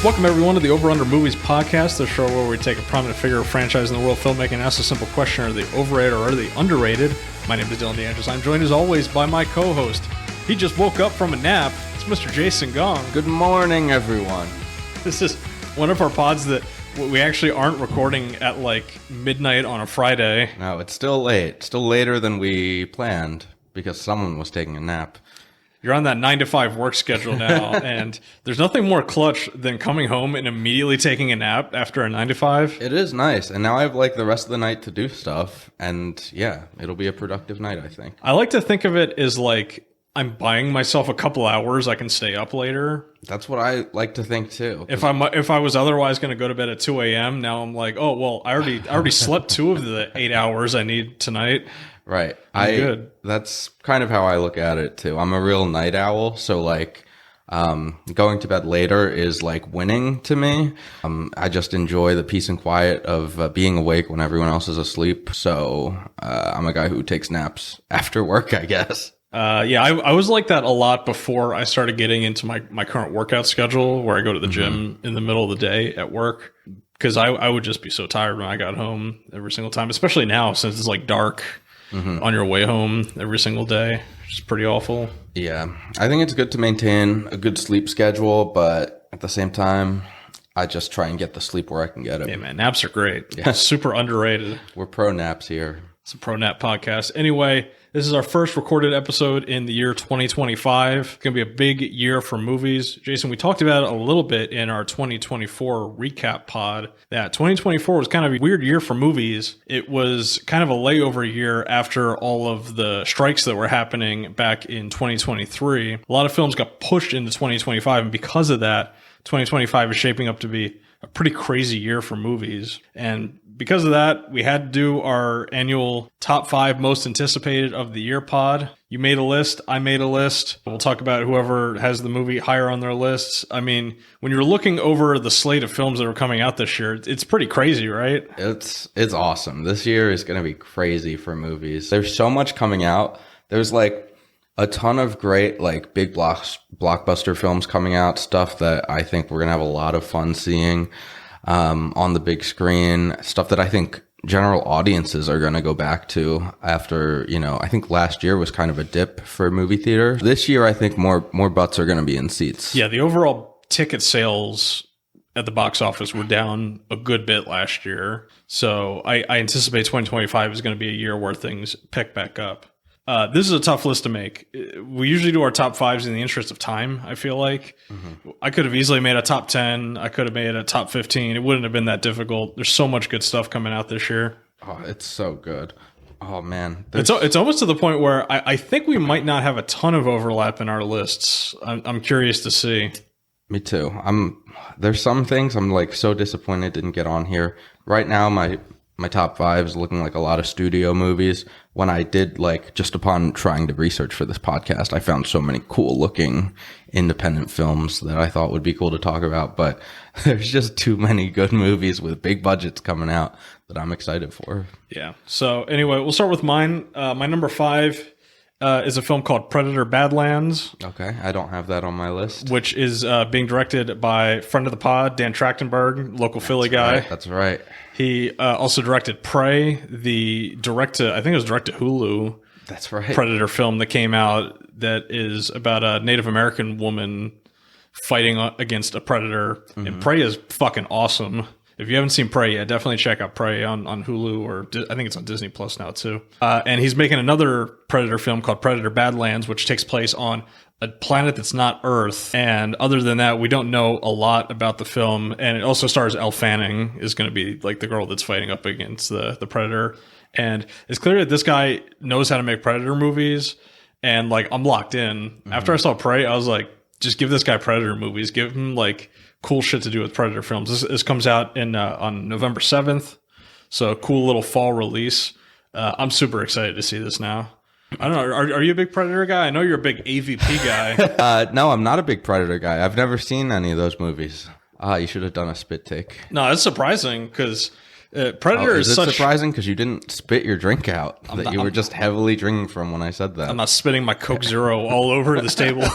Welcome everyone to the Over Under Movies podcast, the show where we take a prominent figure of franchise in the world of filmmaking and ask a simple question: are they overrated or are they underrated? My name is DeAngelis. I'm joined as always by my co-host. He just woke up from a nap. It's Mr. Jason Gong. Good morning, everyone. This is one of our pods that we actually aren't recording at like midnight on a Friday. No, it's still late. Still later than we planned because someone was taking a nap. You're on that 9 to 5 work schedule now, and there's nothing more clutch than coming home and immediately taking a nap after a 9 to 5. It is nice, and now I have like the rest of the night to do stuff, and yeah, it'll be a productive night, I think. I like to think of it as like I'm buying myself a couple hours I can stay up later. That's what I like to think too. If I was otherwise going to go to bed at 2 a.m., now I'm like, oh well, I already slept 2 of the 8 hours I need tonight. Right. Good. That's kind of how I look at it too. I'm a real night owl, so like going to bed later is like winning to me. I just enjoy the peace and quiet of being awake when everyone else is asleep. So I'm a guy who takes naps after work, I guess. I was like that a lot before I started getting into my current workout schedule, where I go to the gym in the middle of the day at work, because I would just be so tired when I got home every single time, especially now since it's like dark on your way home every single day, which is pretty awful. Yeah, I think it's good to maintain a good sleep schedule, but at the same time, I just try and get the sleep where I can get it. Yeah, man, naps are great. Yeah. Super underrated. We're pro naps here. It's a pro nap podcast. Anyway, this is our first recorded episode in the year 2025. It's going to be a big year for movies. Jason, we talked about it a little bit in our 2024 recap pod, that 2024 was kind of a weird year for movies. It was kind of a layover year after all of the strikes that were happening back in 2023. A lot of films got pushed into 2025, and because of that, 2025 is shaping up to be a pretty crazy year for movies. And because of that, we had to do our annual top 5 most anticipated of the year pod. You made a list. I made a list. We'll talk about whoever has the movie higher on their lists. I mean, when you're looking over the slate of films that are coming out this year, it's pretty crazy, right? It's awesome. This year is going to be crazy for movies. There's so much coming out. There's like a ton of great like big blockbuster films coming out, stuff that I think we're going to have a lot of fun seeing on the big screen, stuff that I think general audiences are going to go back to after, I think last year was kind of a dip for movie theater. This year, I think more butts are going to be in seats. Yeah, the overall ticket sales at the box office were down a good bit last year. So I anticipate 2025 is going to be a year where things pick back up. This is a tough list to make. We usually do our top 5s in the interest of time, I feel like. I could have easily made a top 10. I could have made a top 15. It wouldn't have been that difficult. There's so much good stuff coming out this year. Oh, it's so good. Oh, man. It's almost to the point where I think we might not have a ton of overlap in our lists. I'm curious to see. Me too. There's some things I'm like so disappointed didn't get on here. Right now, my top 5 is looking like a lot of studio movies. When I did, like, just upon trying to research for this podcast, I found so many cool looking independent films that I thought would be cool to talk about. But there's just too many good movies with big budgets coming out that I'm excited for. Yeah. So anyway, we'll start with mine. My number 5 is a film called Predator Badlands. Okay. I don't have that on my list. Which is being directed by friend of the pod, Dan Trachtenberg, local Philly guy. Right, that's right. He also directed Prey, the I think it was direct to Hulu. That's right. Predator film that came out that is about a Native American woman fighting against a predator. And Prey is fucking awesome. If you haven't seen Prey yet, definitely check out Prey on Hulu, or I think it's on Disney Plus now too. And he's making another Predator film called Predator Badlands, which takes place on a planet that's not Earth. And other than that, we don't know a lot about the film. And it also stars Elle Fanning, is going to be like the girl that's fighting up against the Predator. And it's clear that this guy knows how to make Predator movies. And like, I'm locked in. After I saw Prey, I was like, just give this guy Predator movies. Give him like cool shit to do with Predator films. This comes out on November 7th. So cool little fall release. I'm super excited to see this now. I don't know. Are you a big Predator guy? I know you're a big AVP guy. No, I'm not a big Predator guy. I've never seen any of those movies. You should have done a spit take. No, it's surprising because Predator is such... surprising because you didn't spit your drink out. You were just heavily drinking from when I said that. I'm not spitting my Coke Zero all over this table.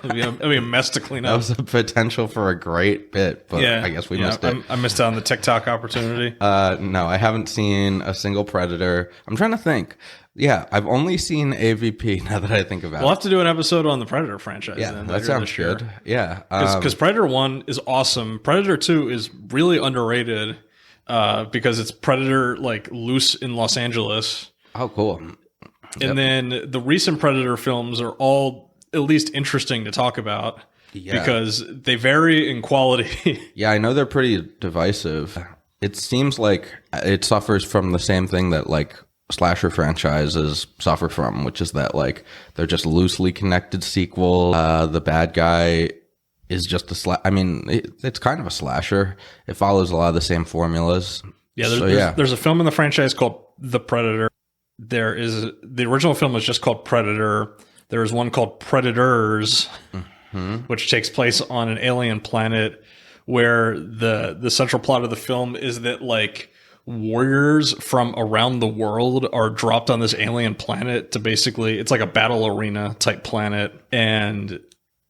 It'd be a mess to clean That up. was a potential for a great bit, but I guess we missed it. I missed out on the TikTok opportunity. No, I haven't seen a single Predator. I'm trying to think. Yeah, I've only seen AVP now that I think about We'll it. have to do an episode on the Predator franchise. Yeah, then that later sounds this year. good. Yeah. Because Predator 1 is awesome. Predator 2 is really underrated because it's Predator like loose in Los Angeles. Oh, cool. And then the recent Predator films are all at least interesting to talk about because they vary in quality. Yeah, I know they're pretty divisive. It seems like it suffers from the same thing that like slasher franchises suffer from, which is that like they're just loosely connected sequel. The bad guy is just it's kind of a slasher. It follows a lot of the same formulas. Yeah, there's a film in the franchise called The Predator. The original film was just called Predator. There is one called Predators, which takes place on an alien planet where the central plot of the film is that like warriors from around the world are dropped on this alien planet to basically, it's like a battle arena type planet. And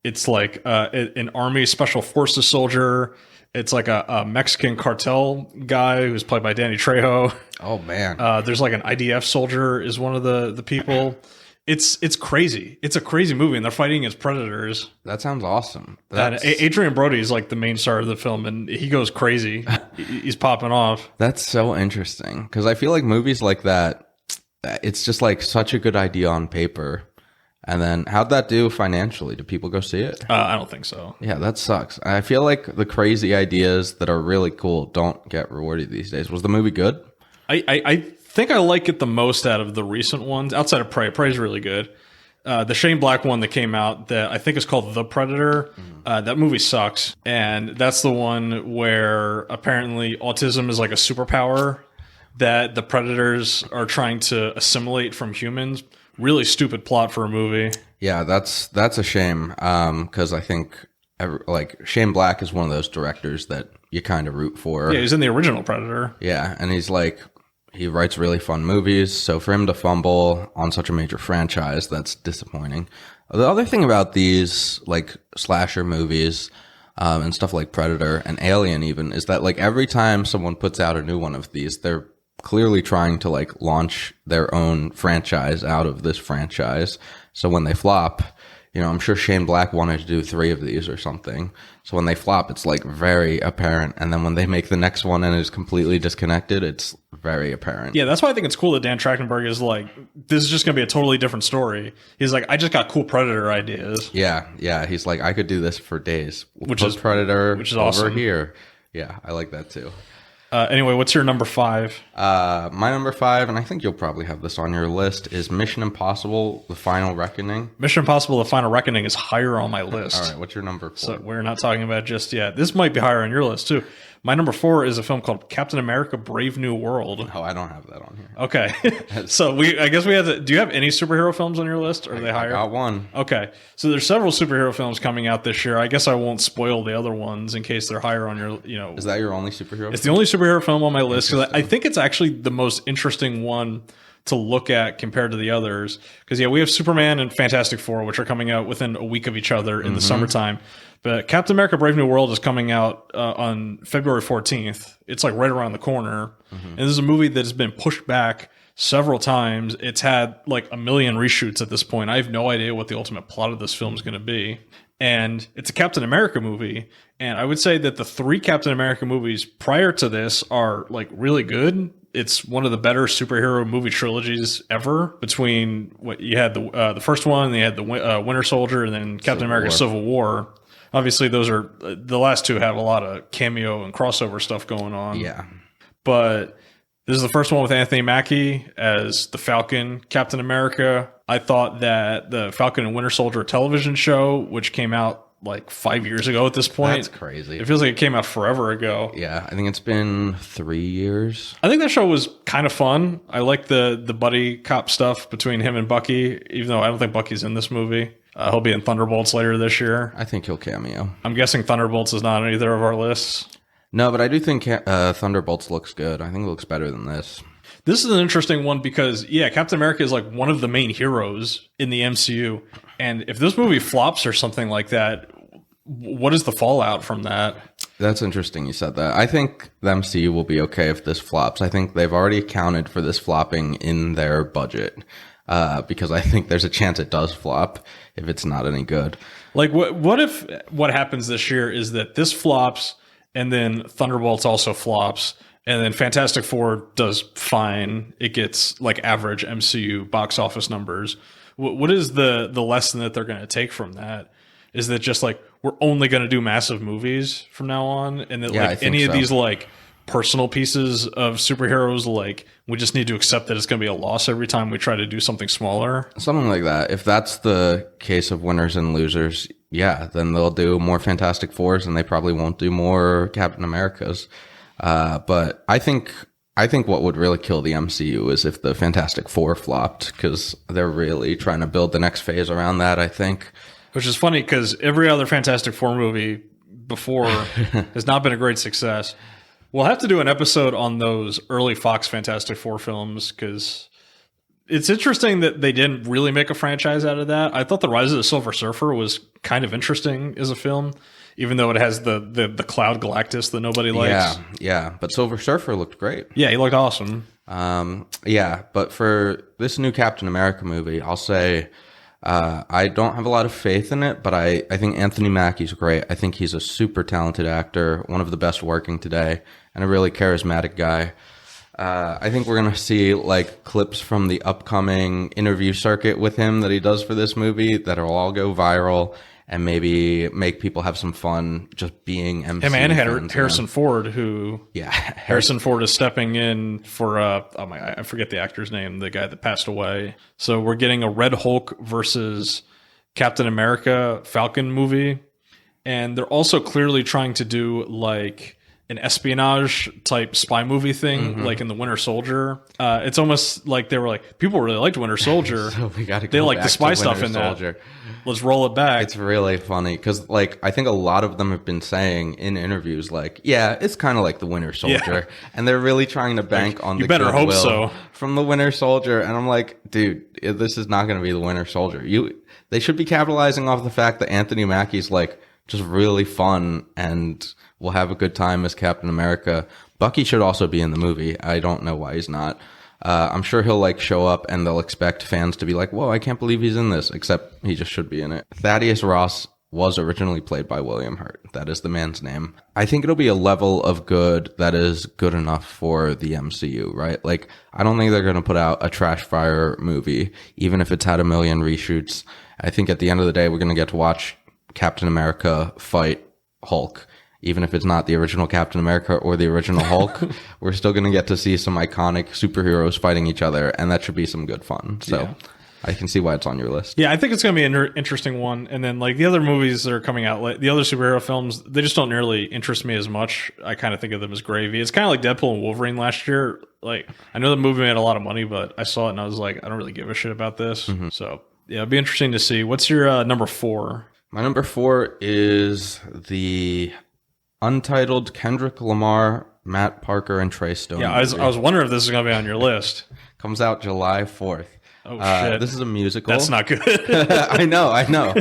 it's like an army special forces soldier. It's like a Mexican cartel guy who's played by Danny Trejo. Oh man. There's like an IDF soldier is one of the people. It's crazy. It's a crazy movie, and they're fighting as predators. That sounds awesome. And Adrian Brody is like the main star of the film, and he goes crazy. He's popping off. That's so interesting because I feel like movies like that, it's just like such a good idea on paper. And then how'd that do financially? Do people go see it? I don't think so. Yeah, that sucks. I feel like the crazy ideas that are really cool don't get rewarded these days. Was the movie good? I think I like it the most out of the recent ones, outside of Prey. Prey's really good. The Shane Black one that came out that I think is called The Predator, that movie sucks. And that's the one where apparently autism is like a superpower that the predators are trying to assimilate from humans. Really stupid plot for a movie. Yeah, that's a shame because I think like Shane Black is one of those directors that you kind of root for. Yeah, he's in the original Predator. Yeah, and he's like, he writes really fun movies. So for him to fumble on such a major franchise, that's disappointing. The other thing about these like slasher movies and stuff like Predator and Alien even is that like every time someone puts out a new one of these, they're clearly trying to like launch their own franchise out of this franchise. So when they flop, you know, I'm sure Shane Black wanted to do 3 of these or something. So when they flop, it's like very apparent. And then when they make the next one and it's completely disconnected, it's very apparent. Yeah, that's why I think it's cool that Dan Trachtenberg is like, this is just going to be a totally different story. He's like, I just got cool Predator ideas. Yeah. He's like, I could do this for days. Which is Predator, which is over awesome. here. Yeah, I like that too. Anyway, what's your number 5? My number 5, and I think you'll probably have this on your list, is Mission Impossible: The Final Reckoning. Mission Impossible: The Final Reckoning is higher on my list. All right, what's your number 4? So we're not talking about just yet. This might be higher on your list too. My number 4 is a film called Captain America: Brave New World. Oh, I don't have that on here. Okay, so I guess we have to. Do you have any superhero films on your list, or are they higher? I got one. Okay, so there's several superhero films coming out this year. I guess I won't spoil the other ones in case they're higher on your. You know, Is that your only superhero? it's the only superhero film on my list because I think it's actually the most interesting one to look at compared to the others. Because yeah, we have Superman and Fantastic Four, which are coming out within a week of each other in the summertime. But Captain America: Brave New World is coming out on February 14th. It's like right around the corner. And this is a movie that has been pushed back several times. It's had like a million reshoots at this point. I have no idea what the ultimate plot of this film is going to be. And it's a Captain America movie. And I would say that the 3 Captain America movies prior to this are like really good. It's one of the better superhero movie trilogies ever. Between what you had the first one, and you had the Winter Soldier, and then Captain America: Civil War. Obviously, those are the last 2 have a lot of cameo and crossover stuff going on. Yeah. But this is the first one with Anthony Mackie as the Falcon Captain America. I thought that the Falcon and Winter Soldier television show, which came out like 5 years ago at this point. That's crazy. It feels like it came out forever ago. Yeah, I think it's been 3 years. I think that show was kind of fun. I like the buddy cop stuff between him and Bucky, even though I don't think Bucky's in this movie. He'll be in Thunderbolts later this year. I think he'll cameo. I'm guessing Thunderbolts is not on either of our lists. No, but I do think Thunderbolts looks good. I think it looks better than this. This is an interesting one because, yeah, Captain America is like one of the main heroes in the MCU. And if this movie flops or something like that, what is the fallout from that? That's interesting you said that. I think the MCU will be okay if this flops. I think they've already accounted for this flopping in their budget, because I think there's a chance it does flop if it's not any good. Like, what if what happens this year is that this flops and then Thunderbolts also flops and then Fantastic Four does fine. It gets like average MCU box office numbers. What is the lesson that they're going to take from that? Is that just like, we're only going to do massive movies from now on? And that like any of these like personal pieces of superheroes, like we just need to accept that it's going to be a loss every time we try to do something smaller? Something like that. If that's the case of winners and losers, yeah, then they'll do more Fantastic Fours and they probably won't do more Captain Americas. But I think what would really kill the MCU is if the Fantastic Four flopped, because they're really trying to build the next phase around that, I think. Which is funny because every other Fantastic Four movie before has not been a great success. We'll have to do an episode on those early Fox Fantastic Four films because it's interesting that they didn't really make a franchise out of that. I thought The Rise of the Silver Surfer was kind of interesting as a film, even though it has the Cloud Galactus that nobody likes. Yeah. But Silver Surfer looked great. Yeah, he looked awesome. Yeah, but for this new Captain America movie, I'll say I don't have a lot of faith in it, but I think Anthony Mackie's great. I think he's a super talented actor, one of the best working today, and a really charismatic guy. I think we're going to see like clips from the upcoming interview circuit with him that he does for this movie that'll all go viral and maybe make people have some fun just being MCU Him and fans, Harrison Ford, who Harrison Ford is stepping in for I forget the actor's name, the guy that passed away. So we're getting a Red Hulk versus Captain America Falcon movie, and they're also clearly trying to do like an espionage type spy movie thing, like in the Winter Soldier. It's almost like they were like, people really liked Winter Soldier. So we got to they like the spy stuff in Soldier. that. Let's roll it back. It's really funny because, like, I think a lot of them have been saying in interviews, like, yeah, it's kind of like the Winter Soldier, and they're really trying to bank on the better hope so from the Winter Soldier. And I'm like, dude, this is not going to be the Winter Soldier. They should be capitalizing off the fact that Anthony Mackie's like just really fun and will have a good time as Captain America. Bucky should also be in the movie. I don't know why he's not. I'm sure he'll like show up and they'll expect fans to be like, whoa, I can't believe he's in this, except he just should be in it. Thaddeus Ross was originally played by William Hurt. That is the man's name. I think it'll be a level of good that is good enough for the MCU, right? Like, I don't think they're going to put out a trash fire movie, even if it's had a million reshoots. I think at the end of the day, we're going to get to watch Captain America fight Hulk. Even if it's not the original Captain America or the original Hulk, we're still going to get to see some iconic superheroes fighting each other, and that should be some good fun. So I can see why it's on your list. Yeah, I think it's going to be an interesting one. And then like the other movies that are coming out, like the other superhero films, they just don't nearly interest me as much. I kind of think of them as gravy. It's kind of like Deadpool and Wolverine last year. Like, I know the movie made a lot of money, but I saw it and I was like, I don't really give a shit about this. So yeah, it'd be interesting to see. What's your number 4? My number 4 is the untitled Kendrick Lamar, Matt Parker, and Trey Stone. Yeah, I was wondering if this is going to be on your list. Comes out July 4th. Oh, shit. This is a musical. That's not good. I know.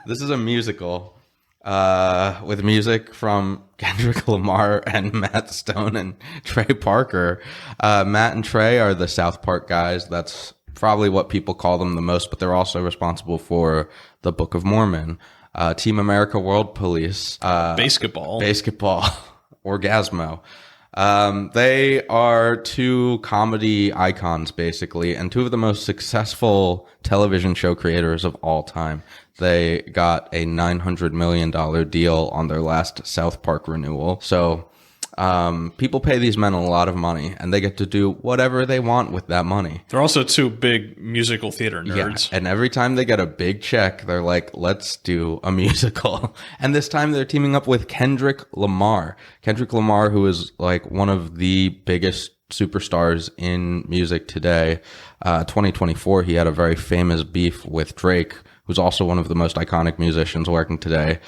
This is a musical with music from Kendrick Lamar and Matt Stone and Trey Parker. Matt and Trey are the South Park guys. That's probably what people call them the most, but they're also responsible for the Book of Mormon. Team America World Police. Basketball. Orgasmo. They are two comedy icons, basically, and two of the most successful television show creators of all time. They got a $900 million deal on their last South Park renewal. So people pay these men a lot of money, and they get to do whatever they want with that money. They're also two big musical theater nerds. Yeah, and every time they get a big check, they're like, let's do a musical. And this time they're teaming up with Kendrick Lamar. Kendrick Lamar, who is like one of the biggest superstars in music today. 2024, he had a very famous beef with Drake, who's also one of the most iconic musicians working today.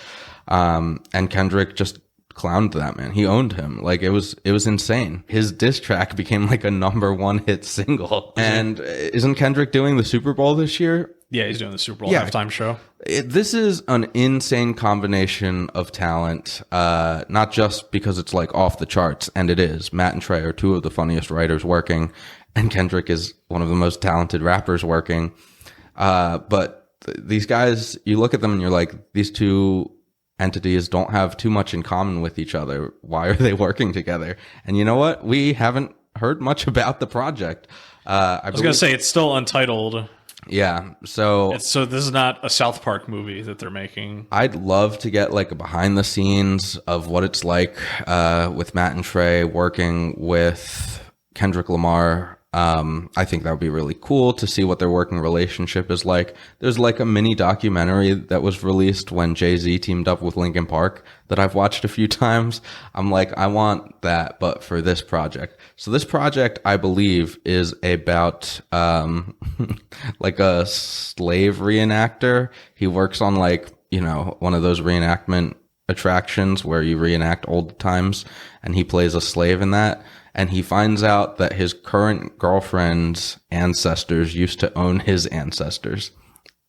And Kendrick just clowned that man. He owned him. Like, it was insane. His diss track became like a #1 hit single. And isn't Kendrick doing the Super Bowl this year? Yeah, he's doing the Super Bowl Yeah. halftime show. This is an insane combination of talent, not just because it's like off the charts, and it is. Matt and Trey are two of the funniest writers working, and Kendrick is one of the most talented rappers working. But these guys, you look at them and you're like, these two entities don't have too much in common with each other. Why are they working together? And you know what? We haven't heard much about the project. I was going to say it's still untitled. Yeah. So this is not a South Park movie that they're making. I'd love to get like a behind the scenes of what it's like with Matt and Trey working with Kendrick Lamar. I think that would be really cool to see what their working relationship is like. There's like a mini documentary that was released when Jay-Z teamed up with Linkin Park that I've watched a few times. I'm like, I want that, but for this project. So this project, I believe, is about like a slave reenactor. He works on like, you know, one of those reenactment attractions where you reenact old times, and he plays a slave in that. And he finds out that his current girlfriend's ancestors used to own his ancestors.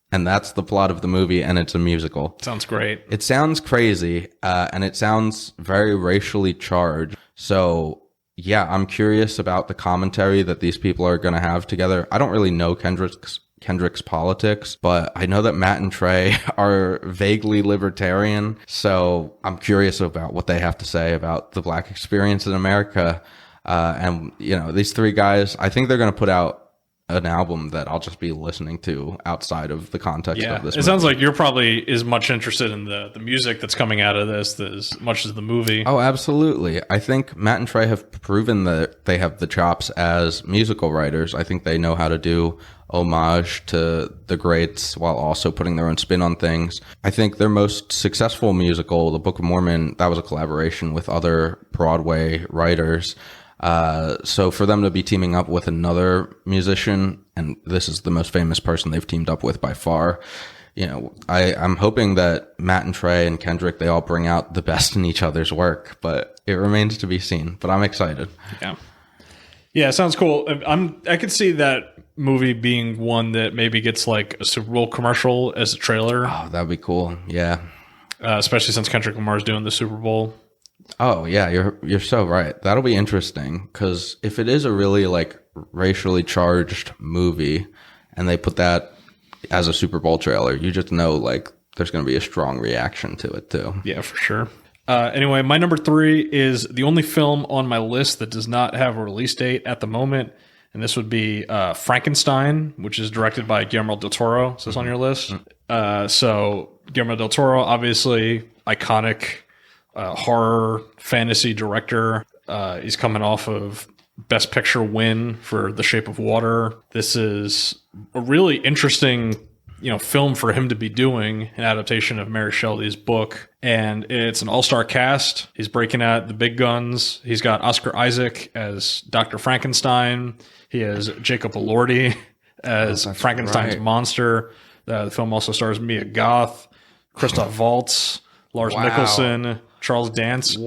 And that's the plot of the movie, and it's a musical. Sounds great. It sounds crazy, and it sounds very racially charged. So, yeah, I'm curious about the commentary that these people are going to have together. I don't really know Kendrick's politics, but I know that Matt and Trey are vaguely libertarian. So I'm curious about what they have to say about the Black experience in America. And, you know, these three guys, I think they're going to put out an album that I'll just be listening to outside of the context of this movie. It sounds like you're probably as much interested in the music that's coming out of this as much as the movie. Oh, absolutely. I think Matt and Trey have proven that they have the chops as musical writers. I think they know how to do homage to the greats while also putting their own spin on things. I think their most successful musical, The Book of Mormon, that was a collaboration with other Broadway writers. So for them to be teaming up with another musician, and this is the most famous person they've teamed up with by far, you know, I'm hoping that Matt and Trey and Kendrick, they all bring out the best in each other's work, but it remains to be seen. But I'm excited. Yeah, sounds cool. I could see that movie being one that maybe gets like a Super Bowl commercial as a trailer. Oh, that'd be cool. Yeah. Especially since Kendrick Lamar's doing the Super Bowl. Oh yeah, you're so right. That'll be interesting, because if it is a really like racially charged movie and they put that as a Super Bowl trailer, you just know like there's going to be a strong reaction to it too. Yeah, for sure. Anyway, my number 3 is the only film on my list that does not have a release date at the moment, and this would be Frankenstein, which is directed by Guillermo del Toro. Is this on your list? So Guillermo del Toro, obviously iconic horror fantasy director. He's coming off of Best Picture win for The Shape of Water. This is a really interesting, you know, film for him to be doing, an adaptation of Mary Shelley's book, and it's an all-star cast. He's breaking out the big guns. He's got Oscar Isaac as Dr. Frankenstein. He has Jacob Elordi as Frankenstein's monster. The film also stars Mia Goth, Christoph Waltz, Lars Mikkelsen, Charles Dance,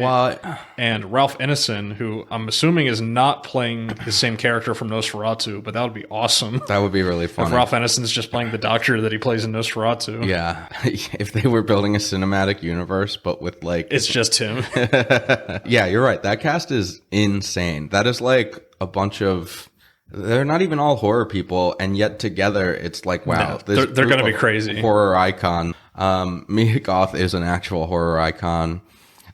and Ralph Ineson, who I'm assuming is not playing the same character from Nosferatu, but that would be awesome. That would be really fun. If Ralph Ineson's just playing the doctor that he plays in Nosferatu. Yeah. If they were building a cinematic universe, but with like... It's just him. Yeah, you're right. That cast is insane. That is like a bunch of... They're not even all horror people, and yet together it's like, wow. No, they're going to be crazy. Horror icon. Mia Goth is an actual horror icon.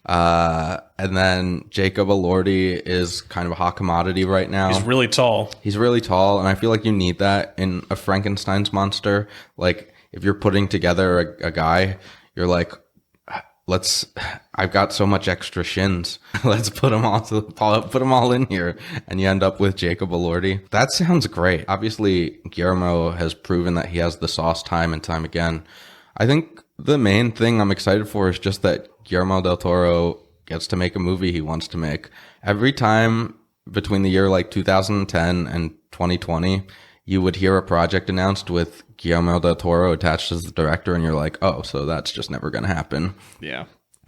And then Jacob Elordi is kind of a hot commodity right now. He's really tall. And I feel like you need that in a Frankenstein's monster. Like, if you're putting together a guy, you're like, I've got so much extra shins. Let's put them all in here. And you end up with Jacob Elordi. That sounds great. Obviously, Guillermo has proven that he has the sauce time and time again. I think the main thing I'm excited for is just that Guillermo del Toro gets to make a movie he wants to make. Every time between the year like 2010 and 2020, you would hear a project announced with Guillermo del Toro attached as the director, and you're like, oh, so that's just never going to happen. Yeah.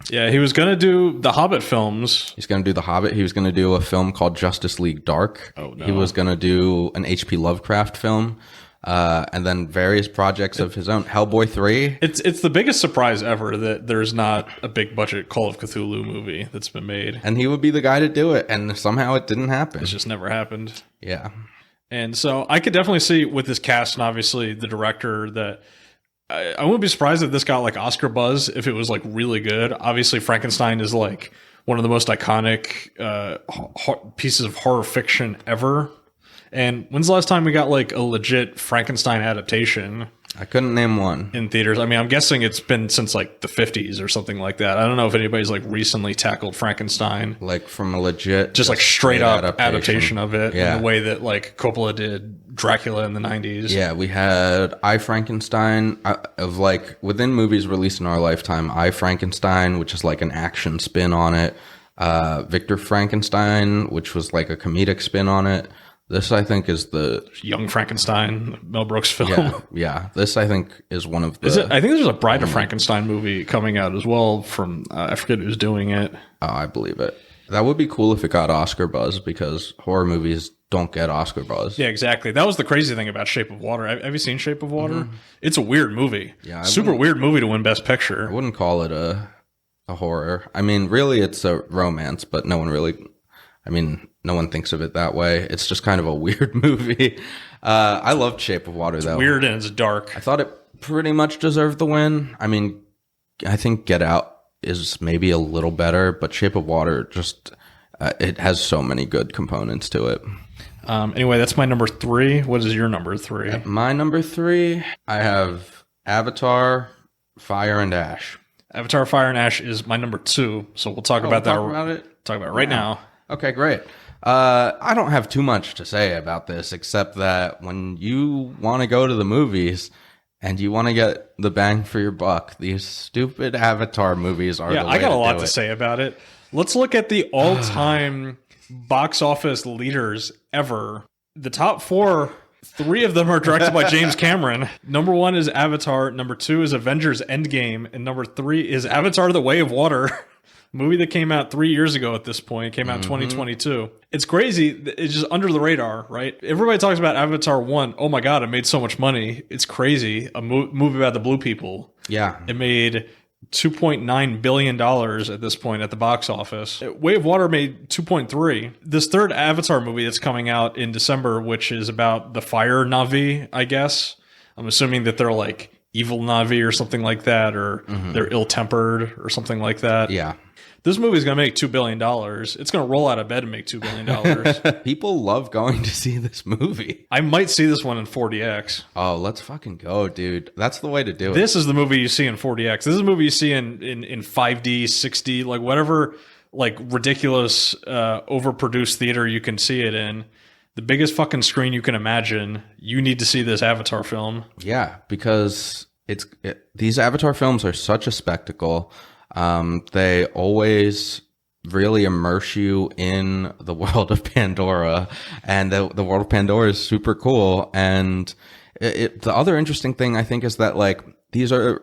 Yeah, he was going to do the Hobbit films. He's going to do the Hobbit. He was going to do a film called Justice League Dark. Oh, no. He was going to do an H.P. Lovecraft film. and then various projects of his own. Hellboy 3. It's the biggest surprise ever that there's not a big budget Call of Cthulhu movie that's been made. And he would be the guy to do it, and somehow it didn't happen. It's just never happened. Yeah. And so I could definitely see with this cast and obviously the director that I wouldn't be surprised if this got like Oscar buzz if it was like really good. Obviously, Frankenstein is like one of the most iconic pieces of horror fiction ever. And when's the last time we got like a legit Frankenstein adaptation? I couldn't name one in theaters. I mean, I'm guessing it's been since like the 50s or something like that. I don't know if anybody's like recently tackled Frankenstein, like from a legit, just like straight up adaptation of it, in the way that like Coppola did Dracula in the 90s. Yeah, we had I, Frankenstein, of like within movies released in our lifetime. I, Frankenstein, which is like an action spin on it. Victor Frankenstein, which was like a comedic spin on it. This, I think, is the Young Frankenstein, Mel Brooks film. Yeah. This, I think, is one of the. I think there's a Bride of Frankenstein movie coming out as well. From I forget who's doing it. Oh, I believe it. That would be cool if it got Oscar buzz, because horror movies don't get Oscar buzz. Yeah, exactly. That was the crazy thing about Shape of Water. Have you seen Shape of Water? Mm-hmm. It's a weird movie. Yeah, super weird movie to win Best Picture. I wouldn't call it a horror. I mean, really, it's a romance, but no one really. I mean, no one thinks of it that way. It's just kind of a weird movie. I loved Shape of Water, though. It's weird and it's dark. I thought it pretty much deserved the win. I mean, I think Get Out is maybe a little better, but Shape of Water just, it has so many good components to it. Anyway, that's my number 3. What is your number 3? At my number 3, I have Avatar, Fire and Ash. Avatar, Fire and Ash is my number 2, so we'll talk about that. Talk about it right now. Okay, great. I don't have too much to say about this, except that when you want to go to the movies and you want to get the bang for your buck, these stupid Avatar movies are the way I got a lot to say about it. Let's look at the all-time box office leaders ever. The top 4, 3 of them are directed by James Cameron. Number 1 is Avatar. Number 2 is Avengers Endgame. And number 3 is Avatar The Way of Water. Movie that came out 3 years ago at this point. It came out in 2022. It's crazy. It's just under the radar, right? Everybody talks about Avatar 1. Oh my God, it made so much money. It's crazy. A movie about the blue people. Yeah. It made $2.9 billion at this point at the box office. Way of Water made 2.3. This third Avatar movie that's coming out in December, which is about the fire Na'vi, I guess. I'm assuming that they're like evil Na'vi or something like that, or they're ill-tempered or something like that. Yeah. This movie is going to make $2 billion. It's going to roll out of bed and make $2 billion. People love going to see this movie. I might see this one in 4DX. Oh, let's fucking go, dude. That's the way to do it. This is the movie you see in 4DX. This is a movie you see in 5D, 6D, like whatever like ridiculous overproduced theater you can see it in. The biggest fucking screen you can imagine. You need to see this Avatar film. Yeah, because these Avatar films are such a spectacle. They always really immerse you in the world of Pandora, and the world of Pandora is super cool. And the other interesting thing I think is that like these are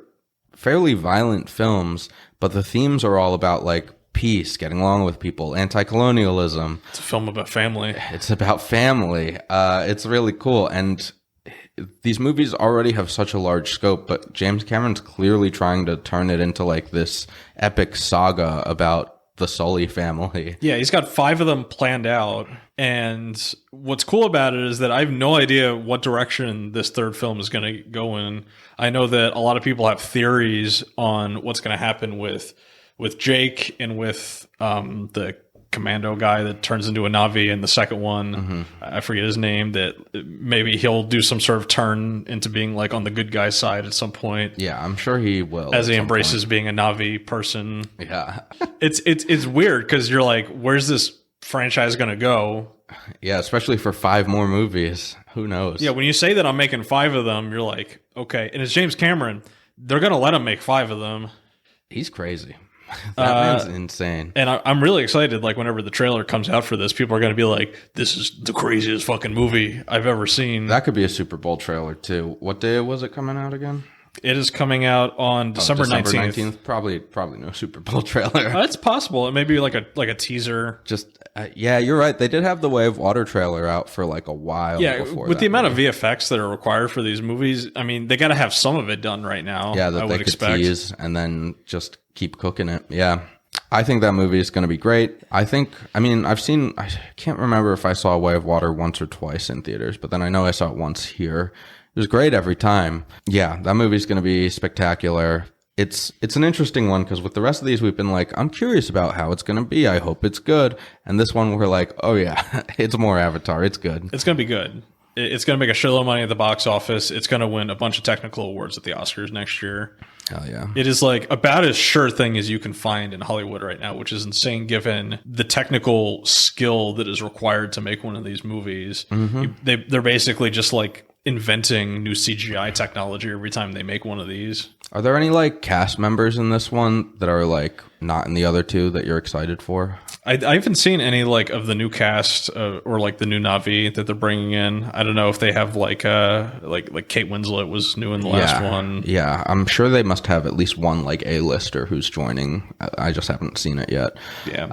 fairly violent films, but the themes are all about like peace, getting along with people, anti-colonialism. It's a film about family. It's about family. It's really cool. And these movies already have such a large scope, but James Cameron's clearly trying to turn it into like this epic saga about the Sully family. Yeah, he's got 5 of them planned out. And what's cool about it is that I have no idea what direction this third film is going to go in. I know that a lot of people have theories on what's going to happen with Jake and with the commando guy that turns into a Na'vi in the second one. I forget his name, that maybe he'll do some sort of turn into being like on the good guy side at some point. Yeah, I'm sure he will. As he embraces being a Na'vi person. Yeah. It's weird because you're like, where's this franchise going to go? Yeah, especially for 5 more movies. Who knows? Yeah, when you say that I'm making 5 of them, you're like, okay. And it's James Cameron. They're going to let him make 5 of them. He's crazy. That man's insane. And I'm really excited. Like, whenever the trailer comes out for this, people are going to be like, this is the craziest fucking movie I've ever seen. That could be a Super Bowl trailer, too. What day was it coming out again? It is coming out on December 19th. Probably no Super Bowl trailer. It's possible. It may be like a teaser. Just yeah, you're right. They did have the Way of Water trailer out for like a while. Yeah, before with the amount of VFX that are required for these movies, I mean, they got to have some of it done right now. Yeah, that they could tease and then just keep cooking it. Yeah. I think that movie is going to be great. I can't remember if I saw Way of Water once or twice in theaters, but then I know I saw it once here. It was great every time. Yeah, that movie's going to be spectacular. It's an interesting one because with the rest of these, we've been like, I'm curious about how it's going to be. I hope it's good. And this one, we're like, oh yeah, it's more Avatar. It's good. It's going to be good. It's going to make a shitload of money at the box office. It's going to win a bunch of technical awards at the Oscars next year. Hell yeah. It is like about as sure thing as you can find in Hollywood right now, which is insane given the technical skill that is required to make one of these movies. Mm-hmm. They're basically just like inventing new CGI technology every time they make one of these. Are there any like cast members in this one that are like not in the other two that you're excited for? I haven't seen any like of the new cast or like the new Na'vi that they're bringing in. I don't know if they have like Kate Winslet was new in the last one. Yeah, I'm sure they must have at least one like A-lister who's joining. I just haven't seen it yet. Yeah.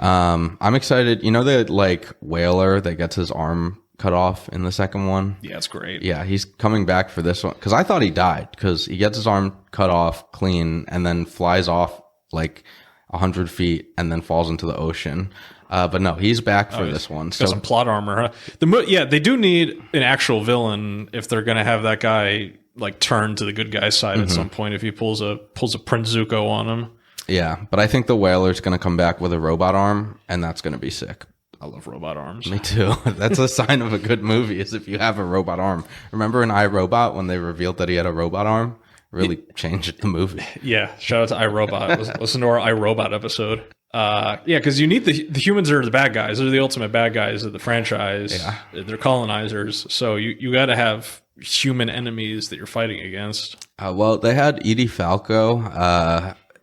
I'm excited. You know the like whaler that gets his arm cut off in the second one? Yeah, it's great. Yeah, he's coming back for this one because I thought he died because he gets his arm cut off clean and then flies off like 100 feet and then falls into the ocean. But no, he's back for this one. Got some plot armor, huh? Yeah, they do need an actual villain if they're going to have that guy like turn to the good guy's side at some point if he pulls a Prince Zuko on him. Yeah, but I think the whaler's going to come back with a robot arm and that's going to be sick. I love robot arms. Me too. That's a sign of a good movie is if you have a robot arm. Remember in iRobot when they revealed that he had a robot arm? Really changed the movie. Yeah. Shout out to iRobot. Listen to our iRobot episode. Yeah, because you need the humans are the bad guys. They're the ultimate bad guys of the franchise. Yeah. They're colonizers. So you got to have human enemies that you're fighting against. Well, they had Edie Falco,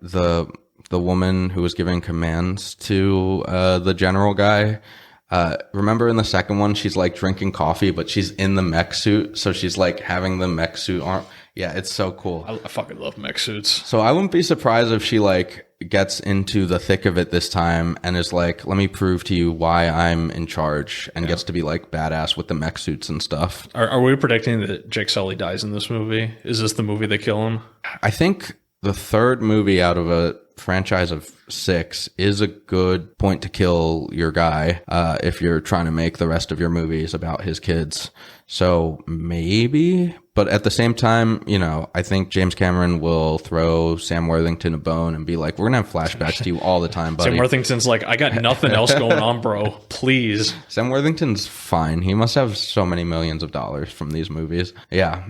the woman who was giving commands to the general guy. Remember in the second one, she's like drinking coffee, but she's in the mech suit. So she's like having the mech suit arm. Yeah, it's so cool. I fucking love mech suits. So I wouldn't be surprised if she like gets into the thick of it this time and is like, let me prove to you why I'm in charge and gets to be like badass with the mech suits and stuff. Are we predicting that Jake Sully dies in this movie? Is this the movie they kill him? I think the third movie out of a franchise of 6 is a good point to kill your guy if you're trying to make the rest of your movies about his kids. So maybe, but at the same time, you know, I think James Cameron will throw Sam Worthington a bone and be like, we're going to have flashbacks to you all the time, buddy. Sam Worthington's like, I got nothing else going on, bro. Please. Sam Worthington's fine. He must have so many millions of dollars from these movies. Yeah.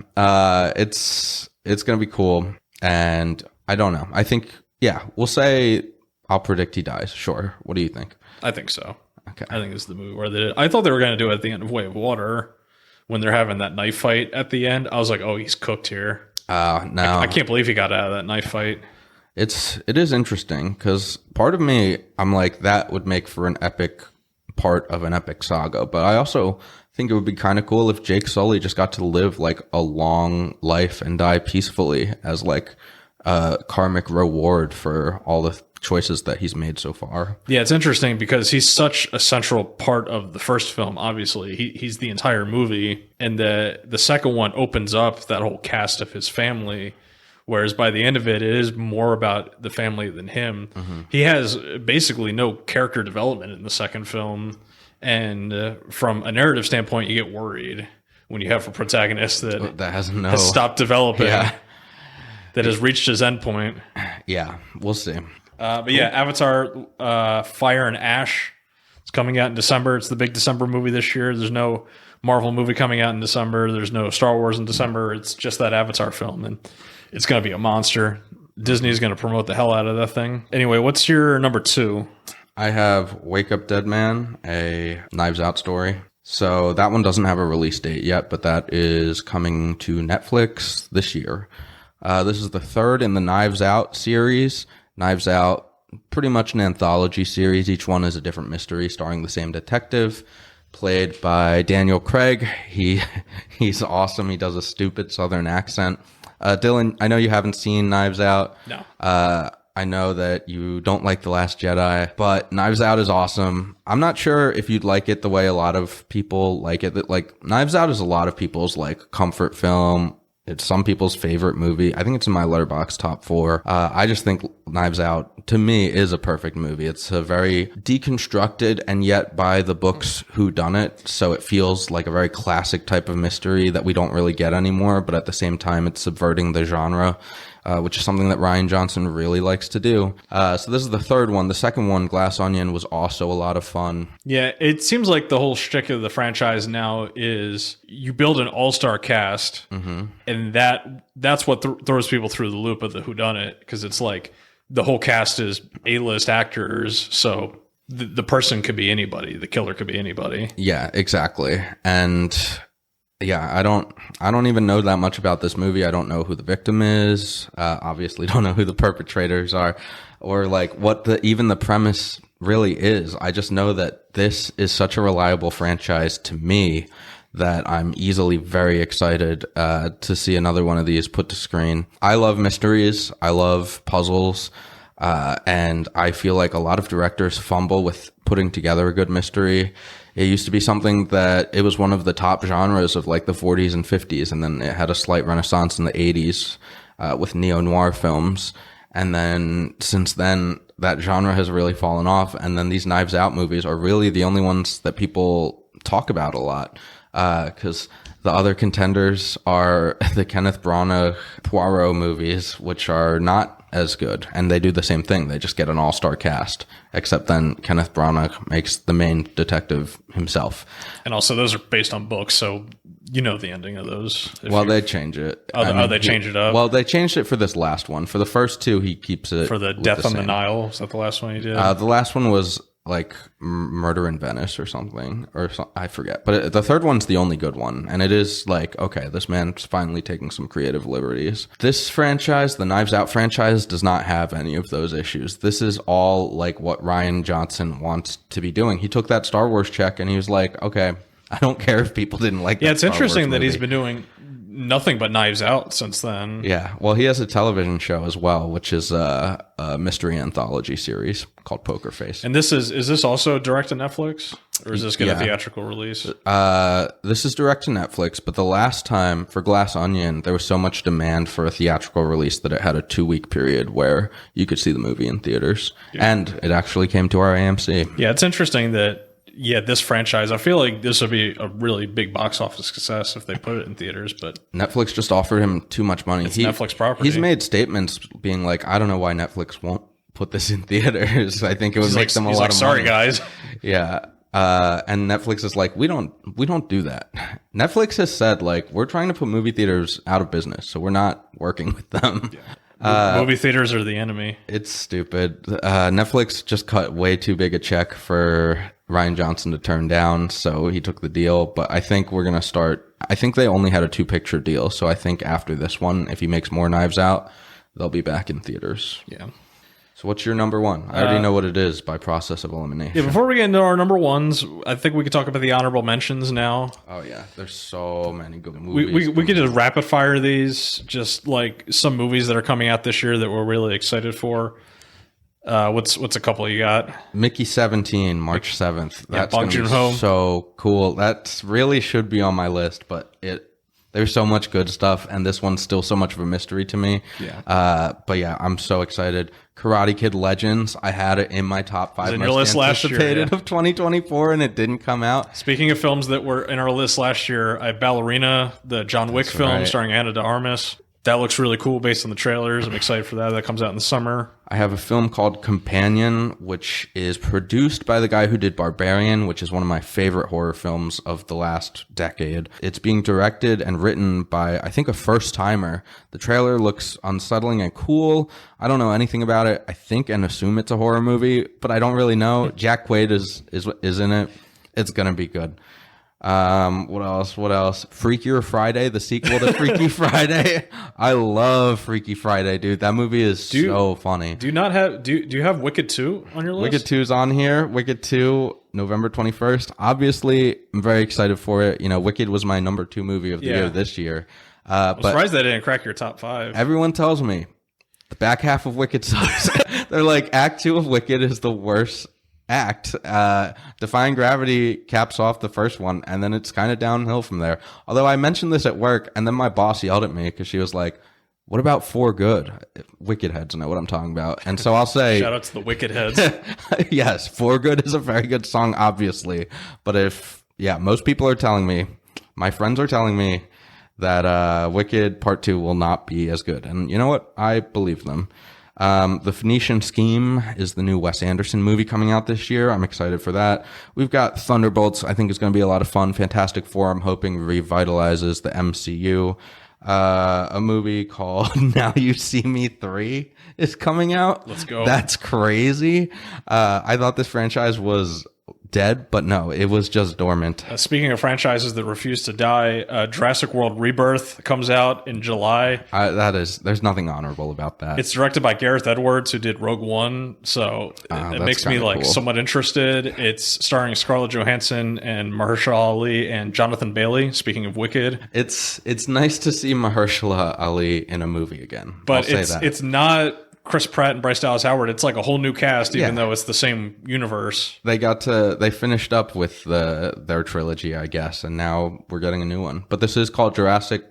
It's going to be cool. And I don't know. I think, yeah, we'll say I'll predict he dies. Sure. What do you think? I think so. Okay. I think this is the movie where they did. I thought they were going to do it at the end of Way of Water when they're having that knife fight at the end. I was like, oh, he's cooked here. No. I can't believe he got out of that knife fight. It is interesting because part of me, I'm like, that would make for an epic part of an epic saga. But I also think it would be kind of cool if Jake Sully just got to live like a long life and die peacefully as like a karmic reward for all the choices that he's made so far. Yeah, it's interesting because he's such a central part of the first film. Obviously, he's the entire movie, and the second one opens up that whole cast of his family. Whereas by the end of it, it is more about the family than him. Mm-hmm. He has basically no character development in the second film, and from a narrative standpoint, you get worried when you have a protagonist that has stopped developing. Yeah. That has reached his end point. Yeah, we'll see. But yeah, Avatar, Fire and Ash. It's coming out in December. It's the big December movie this year. There's no Marvel movie coming out in December. There's no Star Wars in December. It's just that Avatar film, and it's going to be a monster. Disney's going to promote the hell out of that thing. Anyway, what's your number 2? I have Wake Up Dead Man, a Knives Out story. So that one doesn't have a release date yet, but that is coming to Netflix this year. This is the third in the Knives Out series. Knives Out, pretty much an anthology series. Each one is a different mystery starring the same detective, played by Daniel Craig. He's awesome. He does a stupid Southern accent. Dylan, I know you haven't seen Knives Out. No. I know that you don't like The Last Jedi, but Knives Out is awesome. I'm not sure if you'd like it the way a lot of people like it. Like, Knives Out is a lot of people's like comfort film. It's some people's favorite movie. I think it's in my Letterboxd top 4. I just think Knives Out, to me, is a perfect movie. It's a very deconstructed and yet by the books whodunit. So it feels like a very classic type of mystery that we don't really get anymore. But at the same time, it's subverting the genre, which is something that Rian Johnson really likes to do. So this is the third one. The second one, Glass Onion, was also a lot of fun. Yeah, it seems like the whole shtick of the franchise now is you build an all-star cast, and that's what throws people through the loop of the whodunit, because it's like the whole cast is A-list actors, so the person could be anybody. The killer could be anybody. Yeah, exactly. And yeah, I don't even know that much about this movie. I don't know who the victim is. Obviously don't know who the perpetrators are, or like what even the premise really is. I just know that this is such a reliable franchise to me that I'm easily very excited to see another one of these put to screen. I love mysteries. I love puzzles. And I feel like a lot of directors fumble with putting together a good mystery. It used to be something that it was one of the top genres of like the 40s and 50s. And then it had a slight renaissance in the 80s with neo-noir films. And then since then, that genre has really fallen off. And then these Knives Out movies are really the only ones that people talk about a lot. Because the other contenders are the Kenneth Branagh Poirot movies, which are not as good, and they do the same thing. They just get an all-star cast, except then Kenneth Branagh makes the main detective himself. And also, those are based on books, so you know the ending of those. Well, they change it. They change it up? Well, they changed it for this last one. For the first two, he keeps it. For the Death on the Nile, is that the last one he did? The last one was like Murder in Venice or something, I forget. But the third one's the only good one, and it is like, okay, this man's finally taking some creative liberties. This franchise, the Knives Out franchise, does not have any of those issues. This is all like what Rian Johnson wants to be doing. He took that Star Wars check and he was like, okay, I don't care if people didn't like that. Yeah, it's Star interesting Wars that movie. he's been doing nothing but Knives Out since then. Yeah, well, he has a television show as well, which is a mystery anthology series called Poker Face. And is this also direct to Netflix, or is this get a theatrical release? This is direct to Netflix, but the last time for Glass Onion, there was so much demand for a theatrical release that it had a 2-week period where you could see the movie in theaters, and it actually came to our AMC. Yeah, it's interesting that. Yeah, this franchise, I feel like this would be a really big box office success if they put it in theaters, but Netflix just offered him too much money. It's Netflix property. He's made statements being like, I don't know why Netflix won't put this in theaters. I think it would make them a lot of money. Sorry, guys. Yeah. And Netflix is like, we don't do that. Netflix has said, like, we're trying to put movie theaters out of business, so we're not working with them. Yeah. Movie theaters are the enemy. It's stupid. Netflix just cut way too big a check for Rian Johnson to turn down, so he took the deal. But I think we're going to start. I think they only had a 2-picture deal, so I think after this one, if he makes more Knives Out, they'll be back in theaters. Yeah. So what's your number one? I already know what it is by process of elimination. Yeah, before we get into our number ones, I think we could talk about the honorable mentions now. Oh, yeah. There's so many good movies. We could just rapid fire these, just like some movies that are coming out this year that we're really excited for. What's a couple you got? Mickey 17, March 7th. That's Bong gonna be Joon-ho. so cool. That really should be on my list, but there's so much good stuff, and this one's still so much of a mystery to me. Yeah. But yeah, I'm so excited. Karate Kid Legends. I had it in my top 5 in your list last year, yeah. of 2024, and it didn't come out. Speaking of films that were in our list last year, I have Ballerina, the John Wick film starring Ana de Armas. That looks really cool based on the trailers. I'm excited for that. That comes out in the summer. I have a film called Companion, which is produced by the guy who did Barbarian, which is one of my favorite horror films of the last decade. It's being directed and written by, I think, a first-timer. The trailer looks unsettling and cool. I don't know anything about it. I think and assume it's a horror movie, but I don't really know. Jack Quaid is in it. It's going to be good. What else? Freakier Friday, the sequel to Freaky Friday. I love Freaky Friday, dude. That movie is so funny. Do you have Wicked 2 on your list? Wicked 2 is on here. Wicked 2, November 21st. Obviously, I'm very excited for it. You know, Wicked was my number 2 movie of the year this year. I'm But surprised that didn't crack your top 5. everyone tells me the back half of Wicked sucks. They're like, Act 2 of Wicked is the worst act. Defying Gravity caps off the first one, and then it's kind of downhill from there. Although I mentioned this at work, and then my boss yelled at me because she was like, what about For Good? Wicked heads know what I'm talking about. And so I'll say... Shout out to the Wicked heads. Yes, For Good is a very good song, obviously. But most people are telling me, my friends are telling me that Wicked Part 2 will not be as good. And you know what? I believe them. The Phoenician Scheme is the new Wes Anderson movie coming out this year. I'm excited for that. We've got Thunderbolts. I think it's going to be a lot of fun. Fantastic Four, I'm hoping, revitalizes the MCU. A movie called Now You See Me 3 is coming out. Let's go. That's crazy. I thought this franchise was dead, but no, it was just dormant. Speaking of franchises that refuse to die, Jurassic World Rebirth comes out in July. There's nothing honorable about that. It's directed by Gareth Edwards, who did Rogue One, so it makes me like cool. somewhat interested. It's starring Scarlett Johansson and Mahershala Ali and Jonathan Bailey. Speaking of Wicked, it's nice to see Mahershala Ali in a movie again. But it's not Chris Pratt and Bryce Dallas Howard. It's like a whole new cast, even though it's the same universe. They finished up with their trilogy, I guess, and now we're getting a new one. But this is called Jurassic.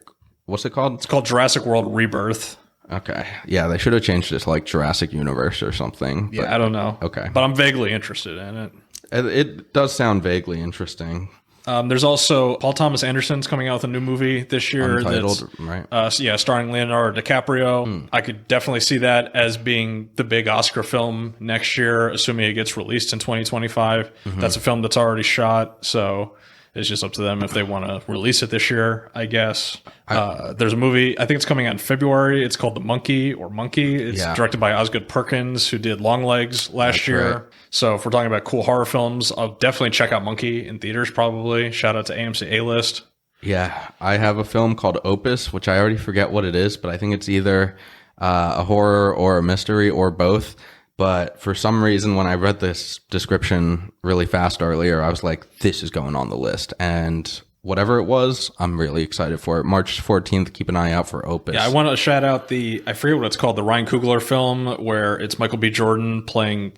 What's it called? It's called Jurassic World Rebirth. Okay. Yeah, they should have changed it to like Jurassic Universe or something. Yeah, I don't know. Okay. But I'm vaguely interested in it. It does sound vaguely interesting. There's also Paul Thomas Anderson's coming out with a new movie this year. Untitled, right? Starring Leonardo DiCaprio. I could definitely see that as being the big Oscar film next year, assuming it gets released in 2025. That's a film that's already shot, so it's just up to them if they want to release it this year, I guess. There's a movie, I think it's coming out in February. It's called The Monkey or Monkey. It's directed by Osgood Perkins, who did Longlegs last year. Right. So if we're talking about cool horror films, I'll definitely check out Monkey in theaters probably. Shout out to AMC A-List. Yeah, I have a film called Opus, which I already forget what it is, but I think it's either a horror or a mystery or both. But for some reason, when I read this description really fast earlier, I was like, this is going on the list. And whatever it was, I'm really excited for it. March 14th, keep an eye out for Opus. Yeah, I want to shout out I forget what it's called, the Ryan Coogler film, where it's Michael B. Jordan playing